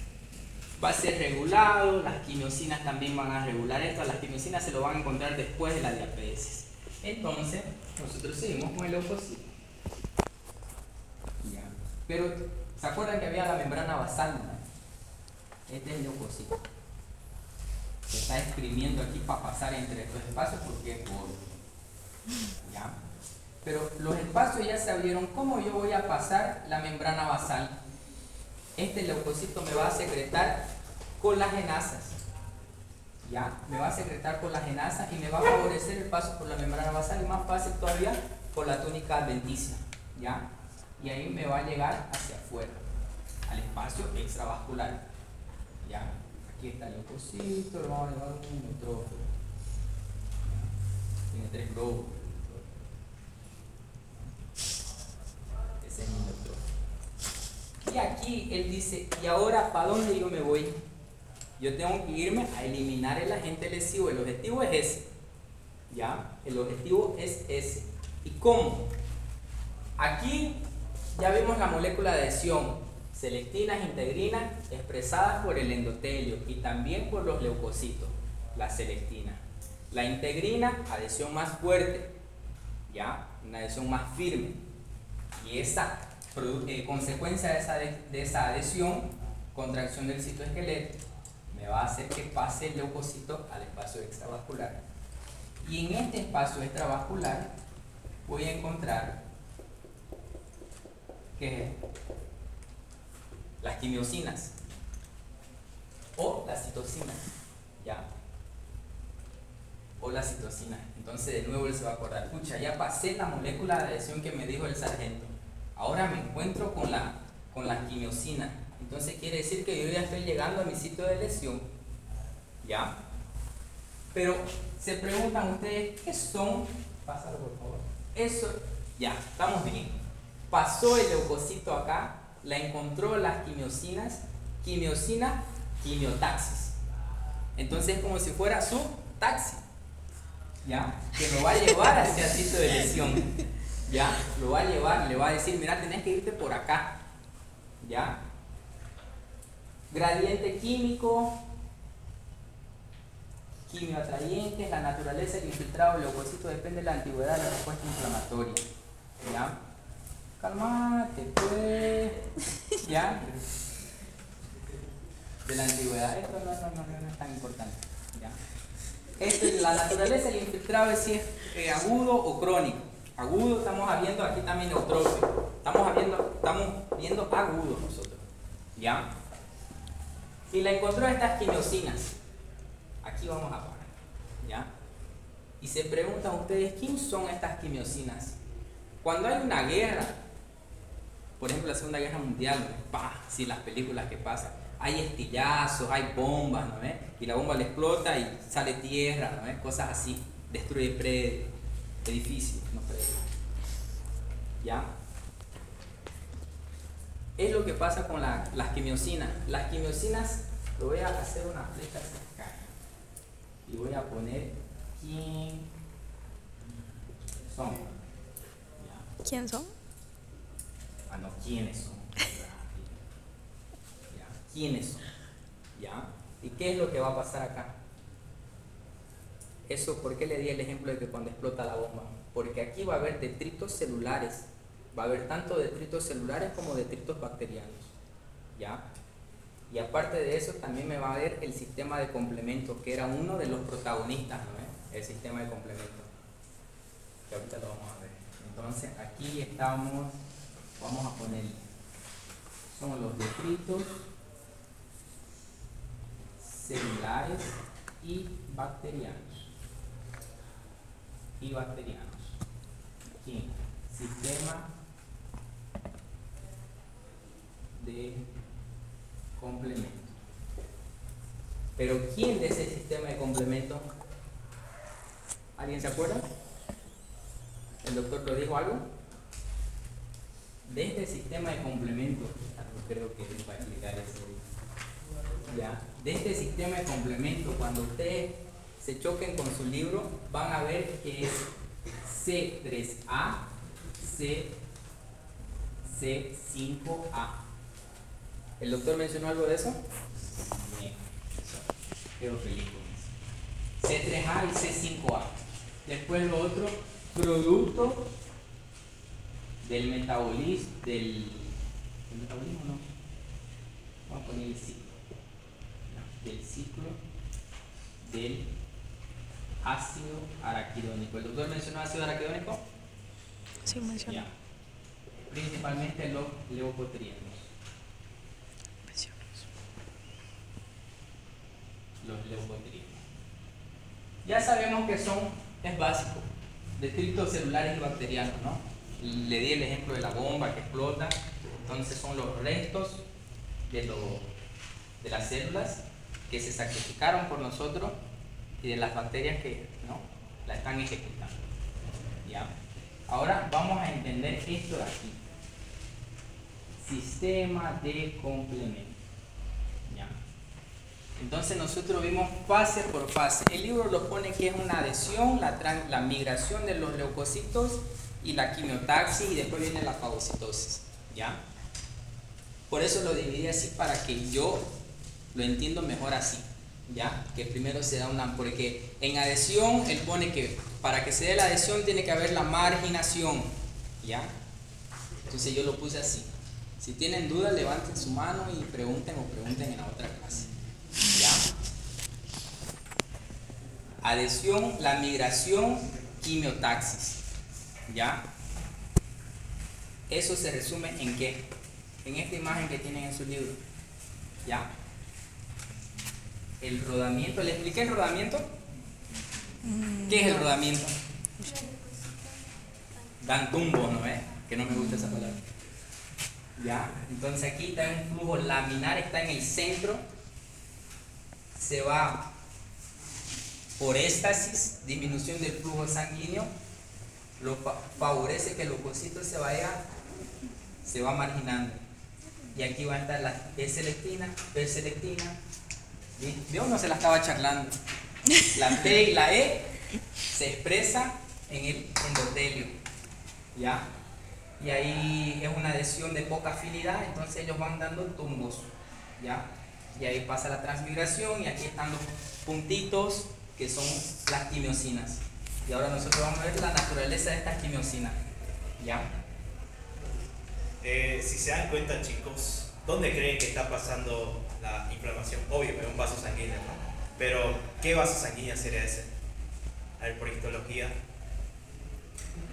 va a ser regulado, las quimiosinas también van a regular esto, las quimiosinas se lo van a encontrar después de la diapéresis. Entonces, nosotros seguimos con el leucocito. Ya. Pero, ¿se acuerdan que había la membrana basal? ¿No? Este es el leucocito. Se está exprimiendo aquí para pasar entre estos espacios porque es gordo. ¿Ya? Pero los espacios ya se abrieron. ¿Cómo yo voy a pasar la membrana basal? Este leucocito me va a secretar colagenasas. ¿Ya? Me va a secretar colagenasas y me va a favorecer el paso por la membrana basal y más fácil todavía por la túnica adventicia. ¿Ya? Y ahí me va a llegar hacia afuera, al espacio extravascular. ¿Ya? Aquí está el leucocito, lo vamos a llevar un neutrófilo. Tiene 3 glóbulos. Ese es mi neutrófilo. Y aquí él dice, ¿y ahora para dónde yo me voy? Yo tengo que irme a eliminar el agente lesivo. El objetivo es ese. ¿Ya? El objetivo es ese. ¿Y cómo? Aquí ya vimos la molécula de adhesión. Selectinas, integrinas, expresadas por el endotelio y también por los leucocitos. La selectina. La integrina, adhesión más fuerte. ¿Ya? Una adhesión más firme. Y esa consecuencia de esa adhesión, contracción del citoesqueleto, me va a hacer que pase el leucocito al espacio extravascular. Y en este espacio extravascular voy a encontrar que las quimiosinas o las citocinas, ¿ya? O las citocinas. Entonces de nuevo él se va a acordar, pucha, ya pasé la molécula de adhesión que me dijo el sargento. Ahora me encuentro con la quimiosina. Entonces quiere decir que yo ya estoy llegando a mi sitio de lesión. ¿Ya? Pero se preguntan ustedes, ¿qué son? Pásalo por favor. Eso, ya, estamos bien. Pasó el leucocito acá, la encontró las quimiosinas, quimiosina, quimiotaxis. Entonces es como si fuera su taxi. ¿Ya? Que lo va a llevar hacia el sitio de lesión. ¿Ya? Lo va a llevar, le va a decir, mira, tenés que irte por acá. ¿Ya? Gradiente químico, quimioatrayentes, la naturaleza del infiltrado del leucocito depende de la antigüedad de la respuesta inflamatoria. ¿Ya? Calmate, pues. ¿Ya? De la antigüedad, esto no es tan importante. ¿Ya? La naturaleza del infiltrado es si es agudo o crónico. Agudo, estamos viendo aquí también neutrófilo. Estamos viendo agudo nosotros. ¿Ya? Y la encontró estas quimiosinas. Aquí vamos a poner. ¿Ya? Y se preguntan ustedes, ¿quién son estas quimiosinas? Cuando hay una guerra, por ejemplo la Segunda Guerra Mundial, sí, las películas que pasan, hay estillazos, hay bombas, ¿no ves? Y la bomba le explota y sale tierra, ¿no ves? Cosas así, destruye edificios, no predios. ¿Ya? Es lo que pasa con las quimiosinas. Las quimiosinas, lo voy a hacer una flecha acá y voy a poner quién son. ¿Ya? ¿Quién son? No, ¿quiénes son? ¿Ya? ¿Quiénes son? ¿Ya? ¿Y qué es lo que va a pasar acá? Eso, ¿por qué le di el ejemplo de que cuando explota la bomba? Porque aquí va a haber detritos celulares. Va a haber tanto detritos celulares como detritos bacterianos. ¿Ya? Y aparte de eso, también me va a ver el sistema de complemento, que era uno de los protagonistas, ¿no? El sistema de complemento. Que ahorita lo vamos a ver. Entonces, aquí estamos, vamos a poner, son los detritos celulares y bacterianos. Aquí, sistema de complemento. Pero ¿quién de ese sistema de complemento? ¿Alguien se acuerda? ¿El doctor lo dijo algo? De este sistema de complemento, creo que él va a explicar eso. ¿Ya? De este sistema de complemento, cuando ustedes se choquen con su libro, van a ver que es C3A, C5A. ¿El doctor mencionó algo de eso? Bien. Quedo feliz con eso. C3A y C5A. Después lo otro, producto del metabolismo, ¿del metabolismo no? Vamos a poner el ciclo. No, del ciclo del ácido araquidónico. ¿El doctor mencionó ácido araquidónico? Sí, mencionó. Ya. Principalmente los leucotrienos. Los leucotrienos. Ya sabemos que es básico, detritos celulares y bacterianos, ¿no? Le di el ejemplo de la bomba que explota, entonces son los restos de las células que se sacrificaron por nosotros y de las bacterias que no la están ejecutando. ¿Ya? Ahora vamos a entender esto de aquí. Sistema de complemento. ¿Ya? Entonces nosotros vimos fase por fase. El libro lo pone que es una adhesión, la migración de los leucocitos y la quimiotaxis y después viene la fagocitosis. ¿Ya? Por eso lo dividí así para que yo lo entiendo mejor así. ¿Ya? Que primero se da porque en adhesión él pone que para que se dé la adhesión tiene que haber la marginación. ¿Ya? Entonces yo lo puse así. Si tienen dudas, levanten su mano y pregunten en la otra clase. ¿Ya? Adhesión, la migración, quimiotaxis. ¿Ya? Eso se resume en ¿qué? En esta imagen que tienen en su libro. ¿Ya? El rodamiento. ¿Le expliqué el rodamiento? ¿Qué es el rodamiento? Dan tumbos, ¿no ves? Que no me gusta esa palabra. ¿Ya? Entonces aquí está un flujo laminar, está en el centro, se va por éstasis, disminución del flujo sanguíneo, lo favorece que el leucocito se va marginando. Y aquí va a estar la B-selectina, ¿vio? No se la estaba charlando. La T y la E se expresa en el endotelio. ¿Ya? Y ahí es una adhesión de poca afinidad, entonces ellos van dando tumbos, ¿ya? Y ahí pasa la transmigración y aquí están los puntitos que son las quimiosinas. Y ahora nosotros vamos a ver la naturaleza de estas quimiosinas, ¿ya? Si se dan cuenta, chicos, ¿dónde creen que está pasando la inflamación? Obvio, es un vaso sanguíneo, ¿no? Pero, ¿qué vaso sanguíneo sería ese? A ver, por histología.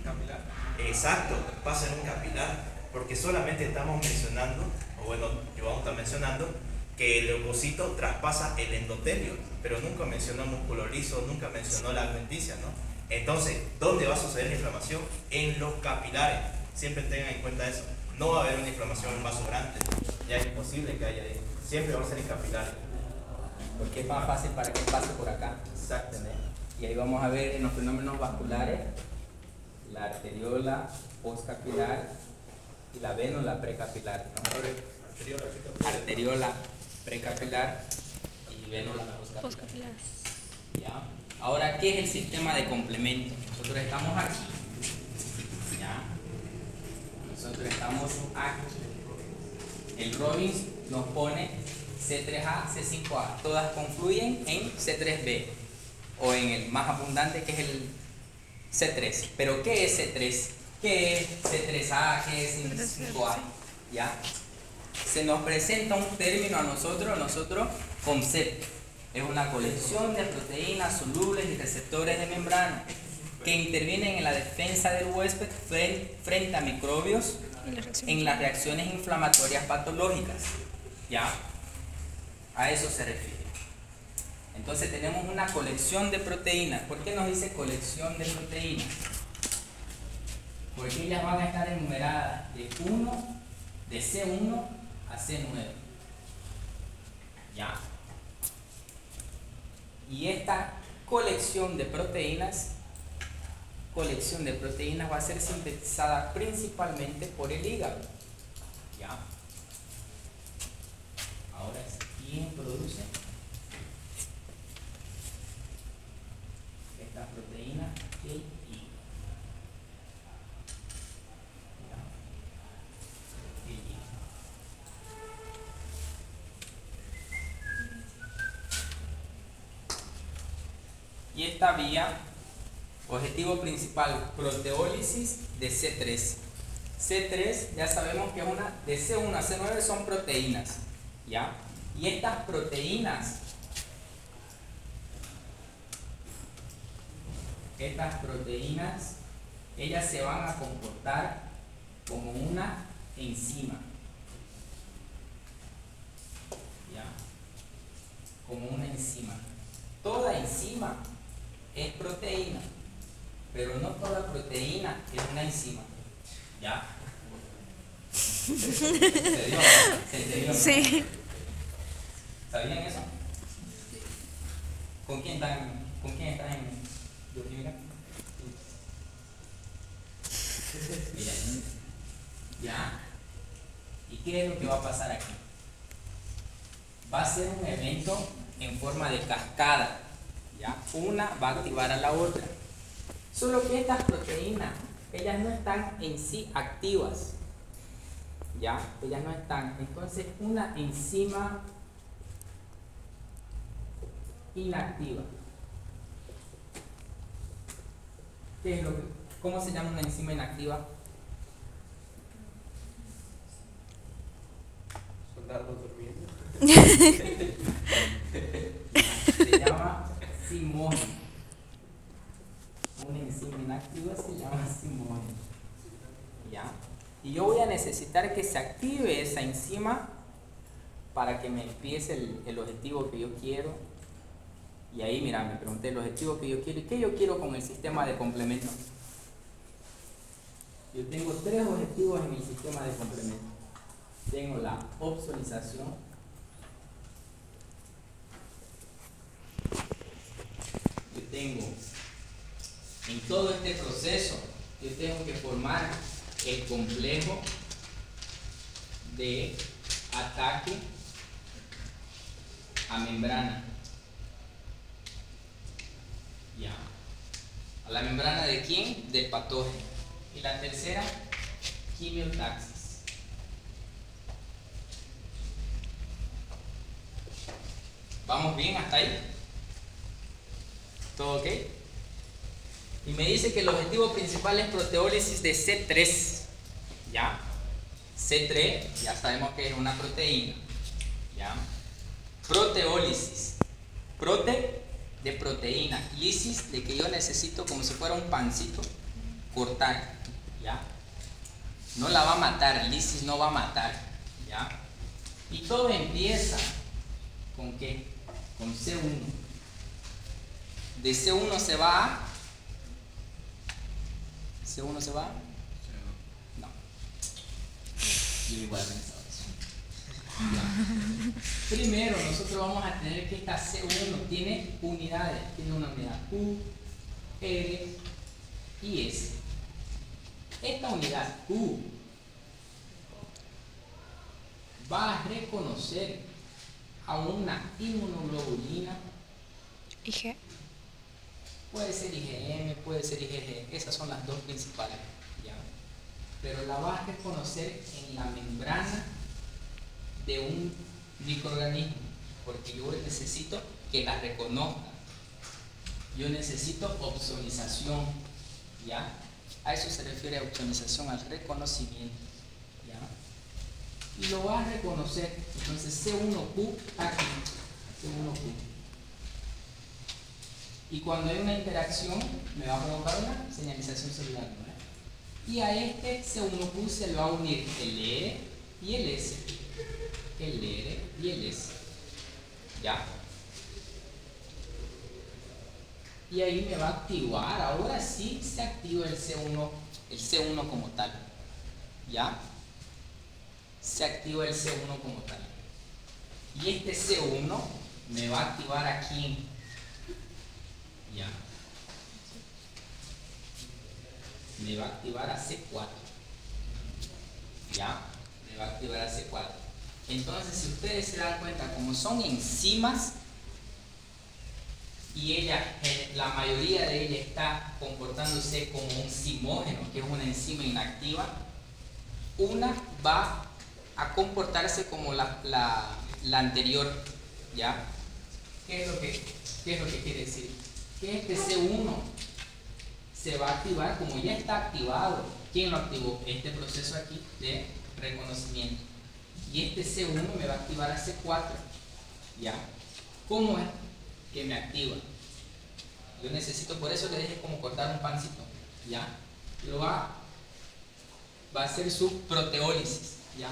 Capilar. Exacto, pasa en un capilar, porque solamente estamos mencionando, o bueno, yo vamos a estar mencionando, que el leucocito traspasa el endotelio, pero nunca mencionó músculo liso, nunca mencionó la adventicia, ¿no? Entonces, ¿dónde va a suceder la inflamación? En los capilares. Siempre tengan en cuenta eso. No va a haber una inflamación en un vaso grande, ya es imposible que haya ahí. Siempre va a ser en capilares. Porque es más fácil para que pase por acá. Exactamente. Y ahí vamos a ver en los fenómenos vasculares la arteriola postcapilar y la vénula precapilar, ¿no? Arteriola precapilar y vénula postcapilar. ¿Ya? Ahora, ¿qué es el sistema de complemento? Nosotros estamos aquí. ¿Ya? Nosotros estamos aquí. El Robbins nos pone C3A, C5A. Todas confluyen en C3B o en el más abundante que es el C3. Pero ¿qué es C3? ¿Qué es C3A? ¿Qué es C5A? ¿Ya? Se nos presenta un término a nosotros concepto. Es una colección de proteínas solubles y receptores de membrana que intervienen en la defensa del huésped frente a microbios en las reacciones inflamatorias patológicas. ¿Ya? A eso se refiere. Entonces tenemos una colección de proteínas. ¿Por qué nos dice colección de proteínas? Porque ellas van a estar enumeradas de C1 a C9. ¿Ya? Y esta colección de proteínas va a ser sintetizada principalmente por el hígado. ¿Ya? Ahora, ¿quién produce esta proteína? El hígado. ¿Ya? El hígado. Y esta vía, objetivo principal, proteólisis de C3. C3 ya sabemos que es una, de C1 a C9 son proteínas, ¿ya? Y estas proteínas, ellas se van a comportar como una enzima, ¿ya? Como una enzima. Toda enzima es proteína, pero no toda proteína es una enzima, ¿ya? ¿Se entendió? Sí. ¿Sabían eso? ¿Con quién están en bioquímica? Mira, ¿ya? ¿Y qué es lo que va a pasar aquí? Va a ser un evento en forma de cascada, ¿ya? Una va a activar a la otra. Solo que estas proteínas, ellas no están en sí activas, ¿ya? Ellas no están. Entonces, una enzima inactiva. ¿Qué es lo que, cómo se llama una enzima inactiva? Soldado durmiendo. Se llama simógeno. Una enzima inactiva se llama simógeno, ¿ya? Y yo voy a necesitar que se active esa enzima para que me empiece el objetivo que yo quiero. Y ahí, mira, me pregunté el objetivo que yo quiero y qué yo quiero con el sistema de complemento. Yo tengo tres objetivos en mi sistema de complemento. Tengo la opsonización, yo tengo en todo este proceso, yo tengo que formar el complejo de ataque a membrana. Ya. ¿A la membrana de quién? Del patógeno. Y la tercera, quimiotaxis. ¿Vamos bien hasta ahí? ¿Todo ok? Y me dice que el objetivo principal es proteólisis de C3. ¿Ya? C3, ya sabemos que es una proteína. ¿Ya? Proteólisis. Prote de proteína. Lisis de que yo necesito, como si fuera un pancito, cortar. ¿Ya? No la va a matar. Lisis no va a matar. ¿Ya? Y todo empieza ¿con qué? Con C1. De C1 se va a... ¿C1 se va? No. Yo igual pensaba eso. Ya. Primero nosotros vamos a tener que esta C1 tiene unidades. Tiene una unidad U, R y S. Esta unidad U va a reconocer a una inmunoglobulina. IG. Puede ser IgM, puede ser IgG, esas son las dos principales, ¿ya? Pero la vas a reconocer en la membrana de un microorganismo, porque yo necesito que la reconozca. Yo necesito opsonización, ¿ya? A eso se refiere a opsonización, al reconocimiento, ¿ya? Y lo vas a reconocer, entonces C1Q aquí, C1Q. Y cuando hay una interacción, me va a provocar una señalización celular, ¿no? Y a este C1Q se le va a unir el R y el S. El R y el S. ¿Ya? Y ahí me va a activar, ahora sí se activa el C1 como tal. ¿Ya? Se activa el C1 como tal. Y este C1 me va a activar aquí. ¿Ya? Me va a activar a C4. ¿Ya? Me va a activar a C4. Entonces, si ustedes se dan cuenta, como son enzimas y ella, la mayoría de ella está comportándose como un simógeno, que es una enzima inactiva, una va a comportarse como la anterior. ¿Ya? ¿Qué es lo que quiere decir? que este C1 se va a activar como ya está activado. ¿Quién lo activó? Este proceso aquí de reconocimiento. Y este C1 me va a activar a C4. ¿Ya? ¿Cómo es que me activa? Yo necesito, por eso le dije como cortar un pancito. ¿Ya? Lo va a hacer su proteólisis. ¿Ya?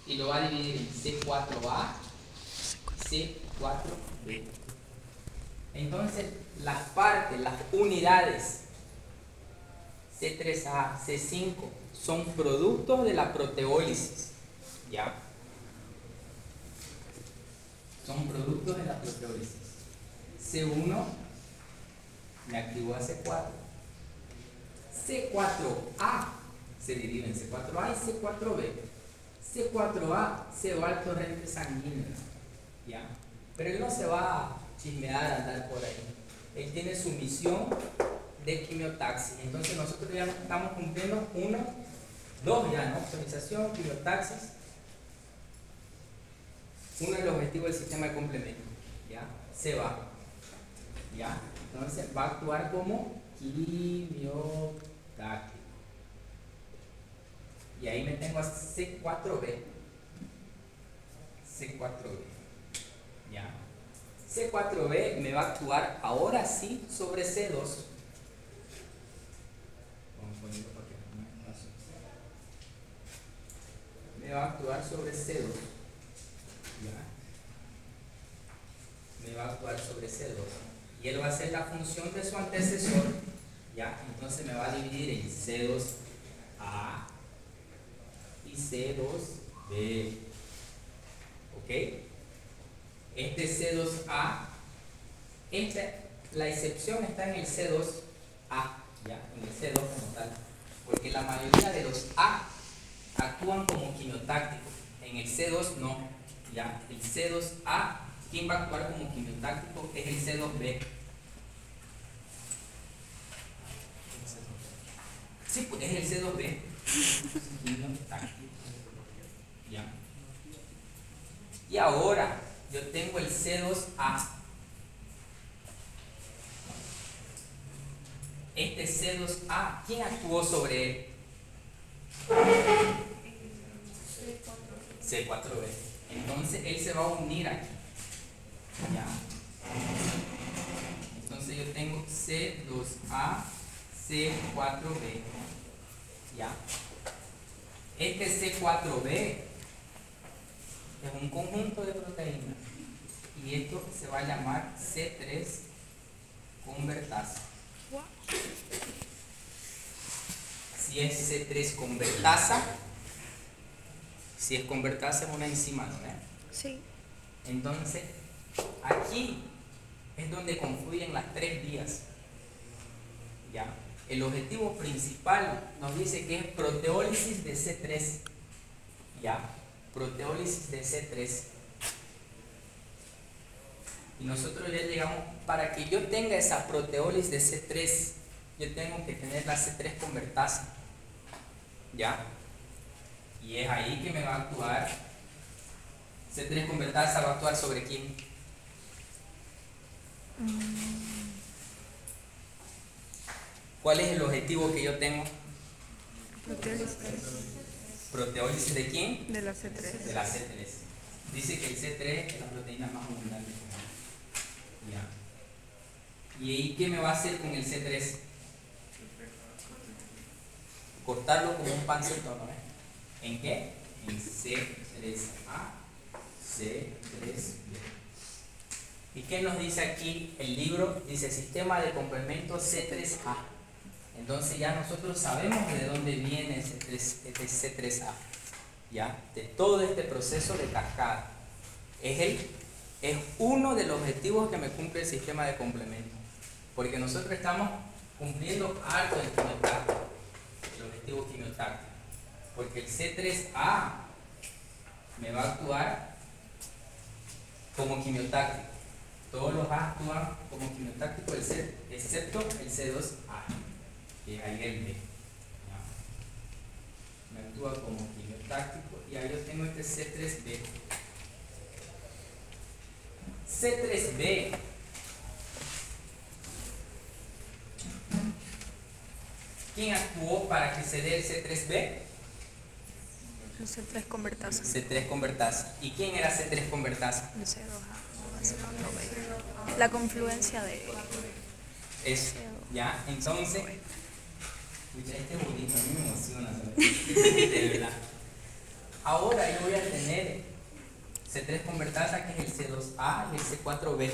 Y lo va a dividir en C4A, C4B. Entonces, las partes, las unidades C3A, C5 son productos de la proteólisis. ¿Ya? Son productos de la proteólisis. C1 me activó a C4. C4A se divide en C4A y C4B. C4A se va al torrente sanguíneo. ¿Ya? Pero él no se va a chismear a andar por ahí. Él tiene su misión de quimiotaxis. Entonces nosotros ya estamos cumpliendo 1, 2 ya, ¿no? Optimización, quimiotaxis. Uno de los objetivos del sistema de complemento. ¿Ya? Se va. ¿Ya? Entonces va a actuar como quimiotáctico. Y ahí me tengo a C4B. C4B. ¿Ya? C4B me va a actuar ahora sí sobre C2. Vamos a ponerlo para que no me pase. Me va a actuar sobre C2. ¿Ya? Me va a actuar sobre C2. Y él va a hacer la función de su antecesor. ¿Ya? Entonces me va a dividir en C2A y C2B. ¿Ok? Este C2A, la excepción está en el C2A, ¿ya? En el C2 como tal, porque la mayoría de los A actúan como quimiotácticos, en el C2 no, ¿ya? El C2A, ¿quién va a actuar como quimiotáctico? Es el C2B. Sí, pues es el C2B, quimiotáctico, ¿ya? Y ahora yo tengo el C2A. Este C2A, ¿quién actuó sobre él? C4B. Entonces él se va a unir aquí. ¿Ya? Entonces yo tengo C2A, C4B. ¿Ya? Este C4B es un conjunto de proteínas y esto se va a llamar C3 convertasa. Si es C3 convertasa, si es convertasa es una enzima, ¿no? Sí. Entonces, aquí es donde confluyen las 3 vías. ¿Ya? El objetivo principal nos dice que es proteólisis de C3. ¿Ya? Proteólisis de C3. Y nosotros ya llegamos, para que yo tenga esa proteólisis de C3, yo tengo que tener la C3 convertasa. ¿Ya? Y es ahí que me va a actuar. C3 convertasa va a actuar sobre quién. ¿Cuál es el objetivo que yo tengo? Proteólisis. ¿Proteólisis de quién? De la C3. De la C3. Dice que el C3 es la proteína más abundante. ¿Ya? ¿Y ahí qué me va a hacer con el C3? Cortarlo como un pancito, ¿no? ¿En qué? En C3A, C3B. ¿Y qué nos dice aquí el libro? Dice sistema de complemento C3A. Entonces ya nosotros sabemos de dónde viene este C3A. ¿Ya? De todo este proceso de cascada. Es uno de los objetivos que me cumple el sistema de complemento. Porque nosotros estamos cumpliendo algo del quimiotáctico. El objetivo quimiotáctico. Porque el C3A me va a actuar como quimiotáctico. Todos los A actúan como quimiotáctico, excepto el C2A, que es ahí el B. ¿Ya? Me actúa como quimiotáctico y ahí yo tengo este C3B. C3B ¿Quién actuó para que se dé el C3b? El C3 convertasa. C3 convertasa. ¿Y quién era C3 convertasa? El C2A. C2B. La confluencia de... Eso. ¿Ya? Entonces, escucha, este es bonito, a mí me emociona, ¿sabes? De verdad. Ahora yo voy a tener C3 convertasa, que es el C2A y el C4B.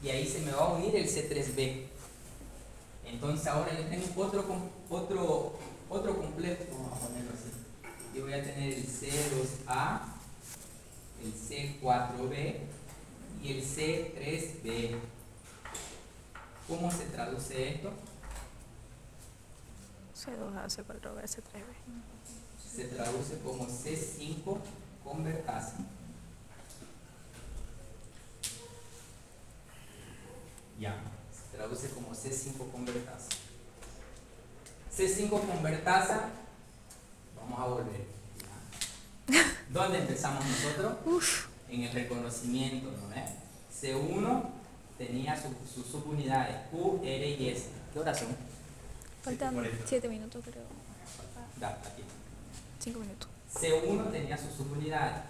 Y ahí se me va a unir el C3B. Entonces ahora yo tengo otro complejo, vamos a ponerlo así. Yo voy a tener el C2A, el C4B y el C3B. ¿Cómo se traduce esto? C2A, C4B, C3B. Se traduce como C5 convertasa. Ya, se traduce como C5 convertasa. C5 convertasa, vamos a volver. ¿Ya? ¿Dónde empezamos nosotros? En el reconocimiento, ¿no ves? C1 tenía sus subunidades Q, R y S. ¿Qué horas son? Faltan 7 minutos, creo. Da, aquí. 5 minutos. C1 tenía sus subunidades.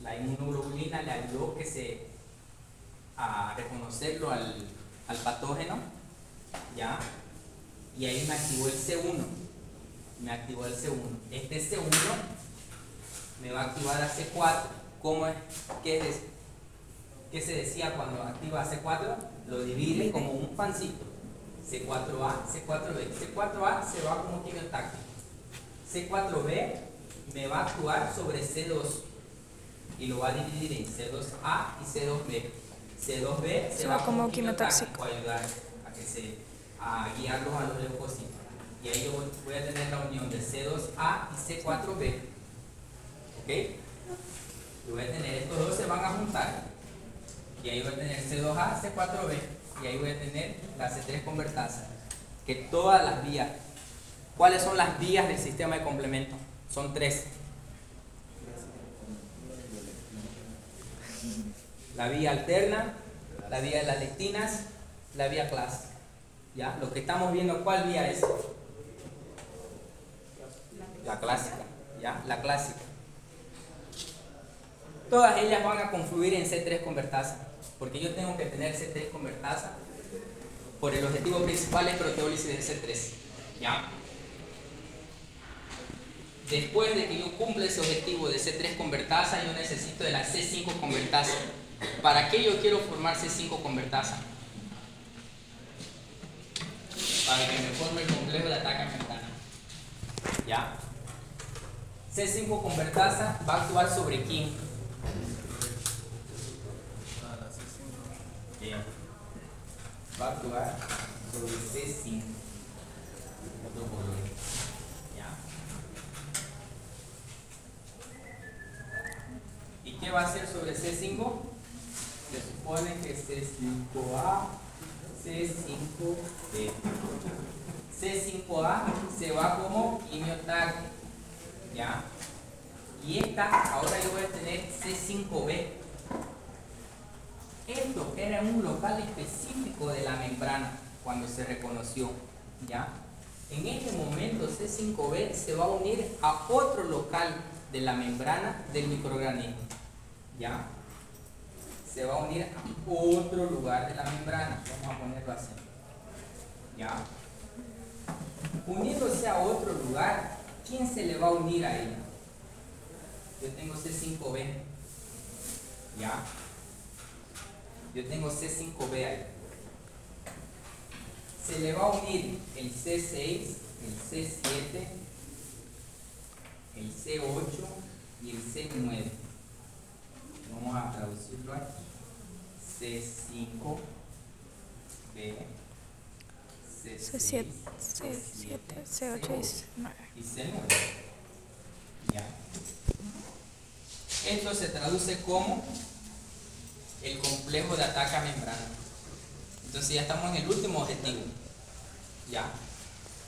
La inmunoglobulina le ayudó a reconocerlo al patógeno, ¿ya? Y ahí me activó el C1. Este C1 me va a activar a C4. ¿Cómo es? ¿Qué se decía cuando activa C4? Lo divide como un pancito. C4A, C4B. C4A se va como quimiotáctico. C4B me va a actuar sobre C2 y lo va a dividir en C2A y C2B. C2B se va como quimiotáctico a ayudar a guiarlos a los leucocitos. Y ahí yo voy a tener la unión de C2A y C4B. ¿Ok? Yo voy a tener, estos dos se van a juntar. Y ahí voy a tener C2A, C4B. Y ahí voy a tener la C3 convertasa. Que todas las vías. ¿Cuáles son las vías del sistema de complemento? Son 3. La vía alterna, la vía de las lectinas, la vía clásica. ¿Ya? Lo que estamos viendo, ¿cuál vía es? La clásica. ¿Ya? La clásica. Todas ellas van a confluir en C3 convertasa, porque yo tengo que tener C3 convertasa por el objetivo principal es proteólisis de C3. ¿Ya? Después de que yo cumpla ese objetivo de C3 convertasa, yo necesito de la C5 convertasa. ¿Para qué yo quiero formar C5 convertasa? Para que me forme el complejo de ataque membrana. ¿Ya? C5 convertasa va a actuar sobre quién? Bien. Va a actuar sobre C5. Otro color. ¿Ya? ¿Y qué va a hacer sobre C5? Se supone que C5A, C5B. C5A se va como quimiotáctico. ¿Ya? Y ahora yo voy a tener C5B. Esto era un local específico de la membrana cuando se reconoció. ¿Ya? En este momento C5B se va a unir a otro local de la membrana del microorganismo. ¿Ya? Se va a unir a otro lugar de la membrana. Vamos a ponerlo así. ¿Ya? Uniéndose a otro lugar, ¿quién se le va a unir a ella? Yo tengo C5B. ¿Ya? Yo tengo C5B ahí. Se le va a unir el C6, el C7, el C8 y el C9. Vamos a traducirlo aquí. C5B, C6, C7, C8 y C9. Y C9. Ya. Esto se traduce como el complejo de ataque a membrana. Entonces ya estamos en el último objetivo. Ya.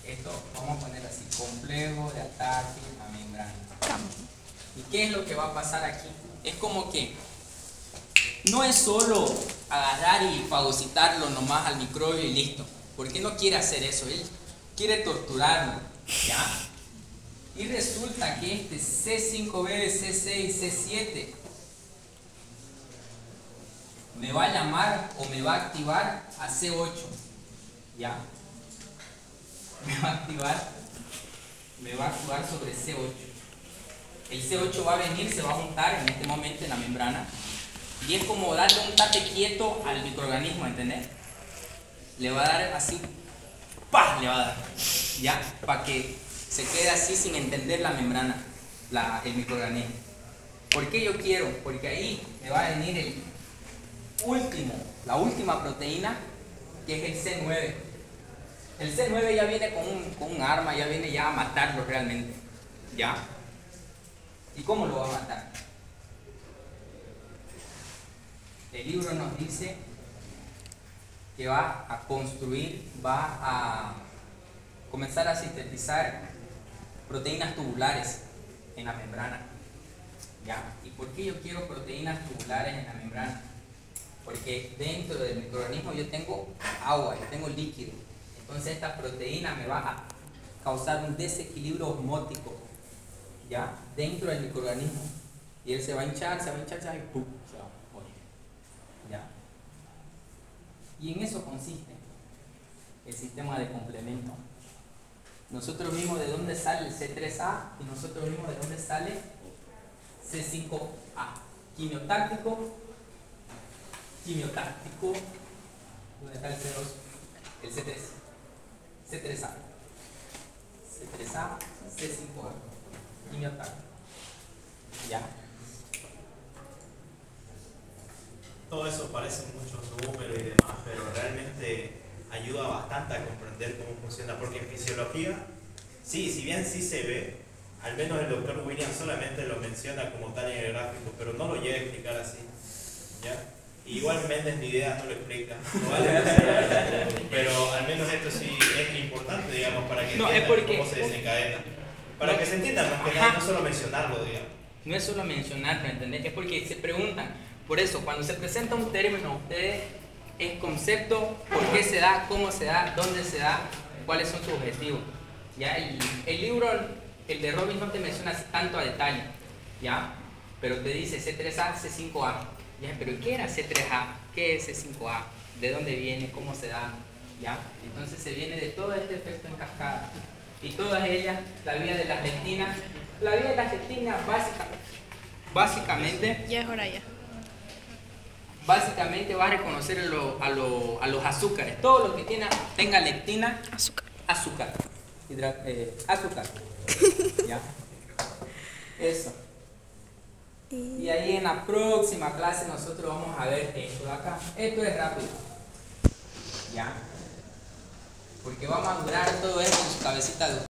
Esto vamos a poner así: complejo de ataque a membrana. ¿Y qué es lo que va a pasar aquí? Es como que no es solo agarrar y fagocitarlo nomás al microbio y listo. ¿Por qué no quiere hacer eso? Él quiere torturarlo, ¿ya? Y resulta que este C5b, C6, C7 me va a llamar o me va a activar a C8, ¿ya? Me va a activar sobre C8. El C8 va a venir, se va a juntar en este momento en la membrana y es como darle un tate quieto al microorganismo, ¿entendés? Le va a dar así, ¡pah! Le va a dar, ¿ya? Para que se quede así sin entender la membrana, el microorganismo. ¿Por qué yo quiero? Porque ahí me va a venir la última proteína, que es el C9. El C9 ya viene con un arma, ya viene ya a matarlo realmente, ¿ya? ¿Y cómo lo va a matar? El libro nos dice que va a comenzar a sintetizar proteínas tubulares en la membrana, ¿ya? ¿Y por qué yo quiero proteínas tubulares en la membrana? Porque dentro del microorganismo yo tengo agua, yo tengo líquido. Entonces esta proteína me va a causar un desequilibrio osmótico, ¿ya? Dentro del microorganismo. Y él se va a hinchar y ¡pum! Se va a morir, ¿ya? Y en eso consiste el sistema de complemento. Nosotros vimos de dónde sale el C3A y nosotros vimos de dónde sale C5A. Quimiotáctico. ¿Dónde está el C2? El C3. C3A. C3A, C5A. Quimiotáctico. ¿Ya? Todo eso parece muchos números y demás, pero realmente ayuda bastante a comprender cómo funciona, porque en fisiología, sí, si bien sí se ve, al menos el doctor William solamente lo menciona como tal en el gráfico, pero no lo llega a explicar así, ¿ya? Y igual Méndez ni idea no lo explica, no vale pero al menos esto sí es importante, digamos, para que entiendan cómo se desencadena, para que se entienda más que nada, no solo mencionarlo, digamos. No es solo mencionarlo, ¿entendés? Es porque se preguntan. Por eso, cuando se presenta un término, ustedes, el concepto, por qué se da, cómo se da, dónde se da, cuáles son sus objetivos, ¿ya? Y el libro, el de Robin, no te menciona tanto a detalle, ¿ya? Pero te dice C3A, C5A, ¿ya? Pero ¿qué era C3A? ¿Qué es C5A? ¿De dónde viene? ¿Cómo se da? ¿Ya? Entonces se viene de todo este efecto en cascada. Y todas ellas, la vía de las lectinas. La vía de las lectinas básicamente... Ya es hora ya. Básicamente va a reconocer a los azúcares. Todo lo que tenga lectina, azúcar. Azúcar. ¿Ya? Eso. Y ahí en la próxima clase nosotros vamos a ver esto de acá. Esto es rápido. ¿Ya? Porque vamos a durar todo esto en su cabecita de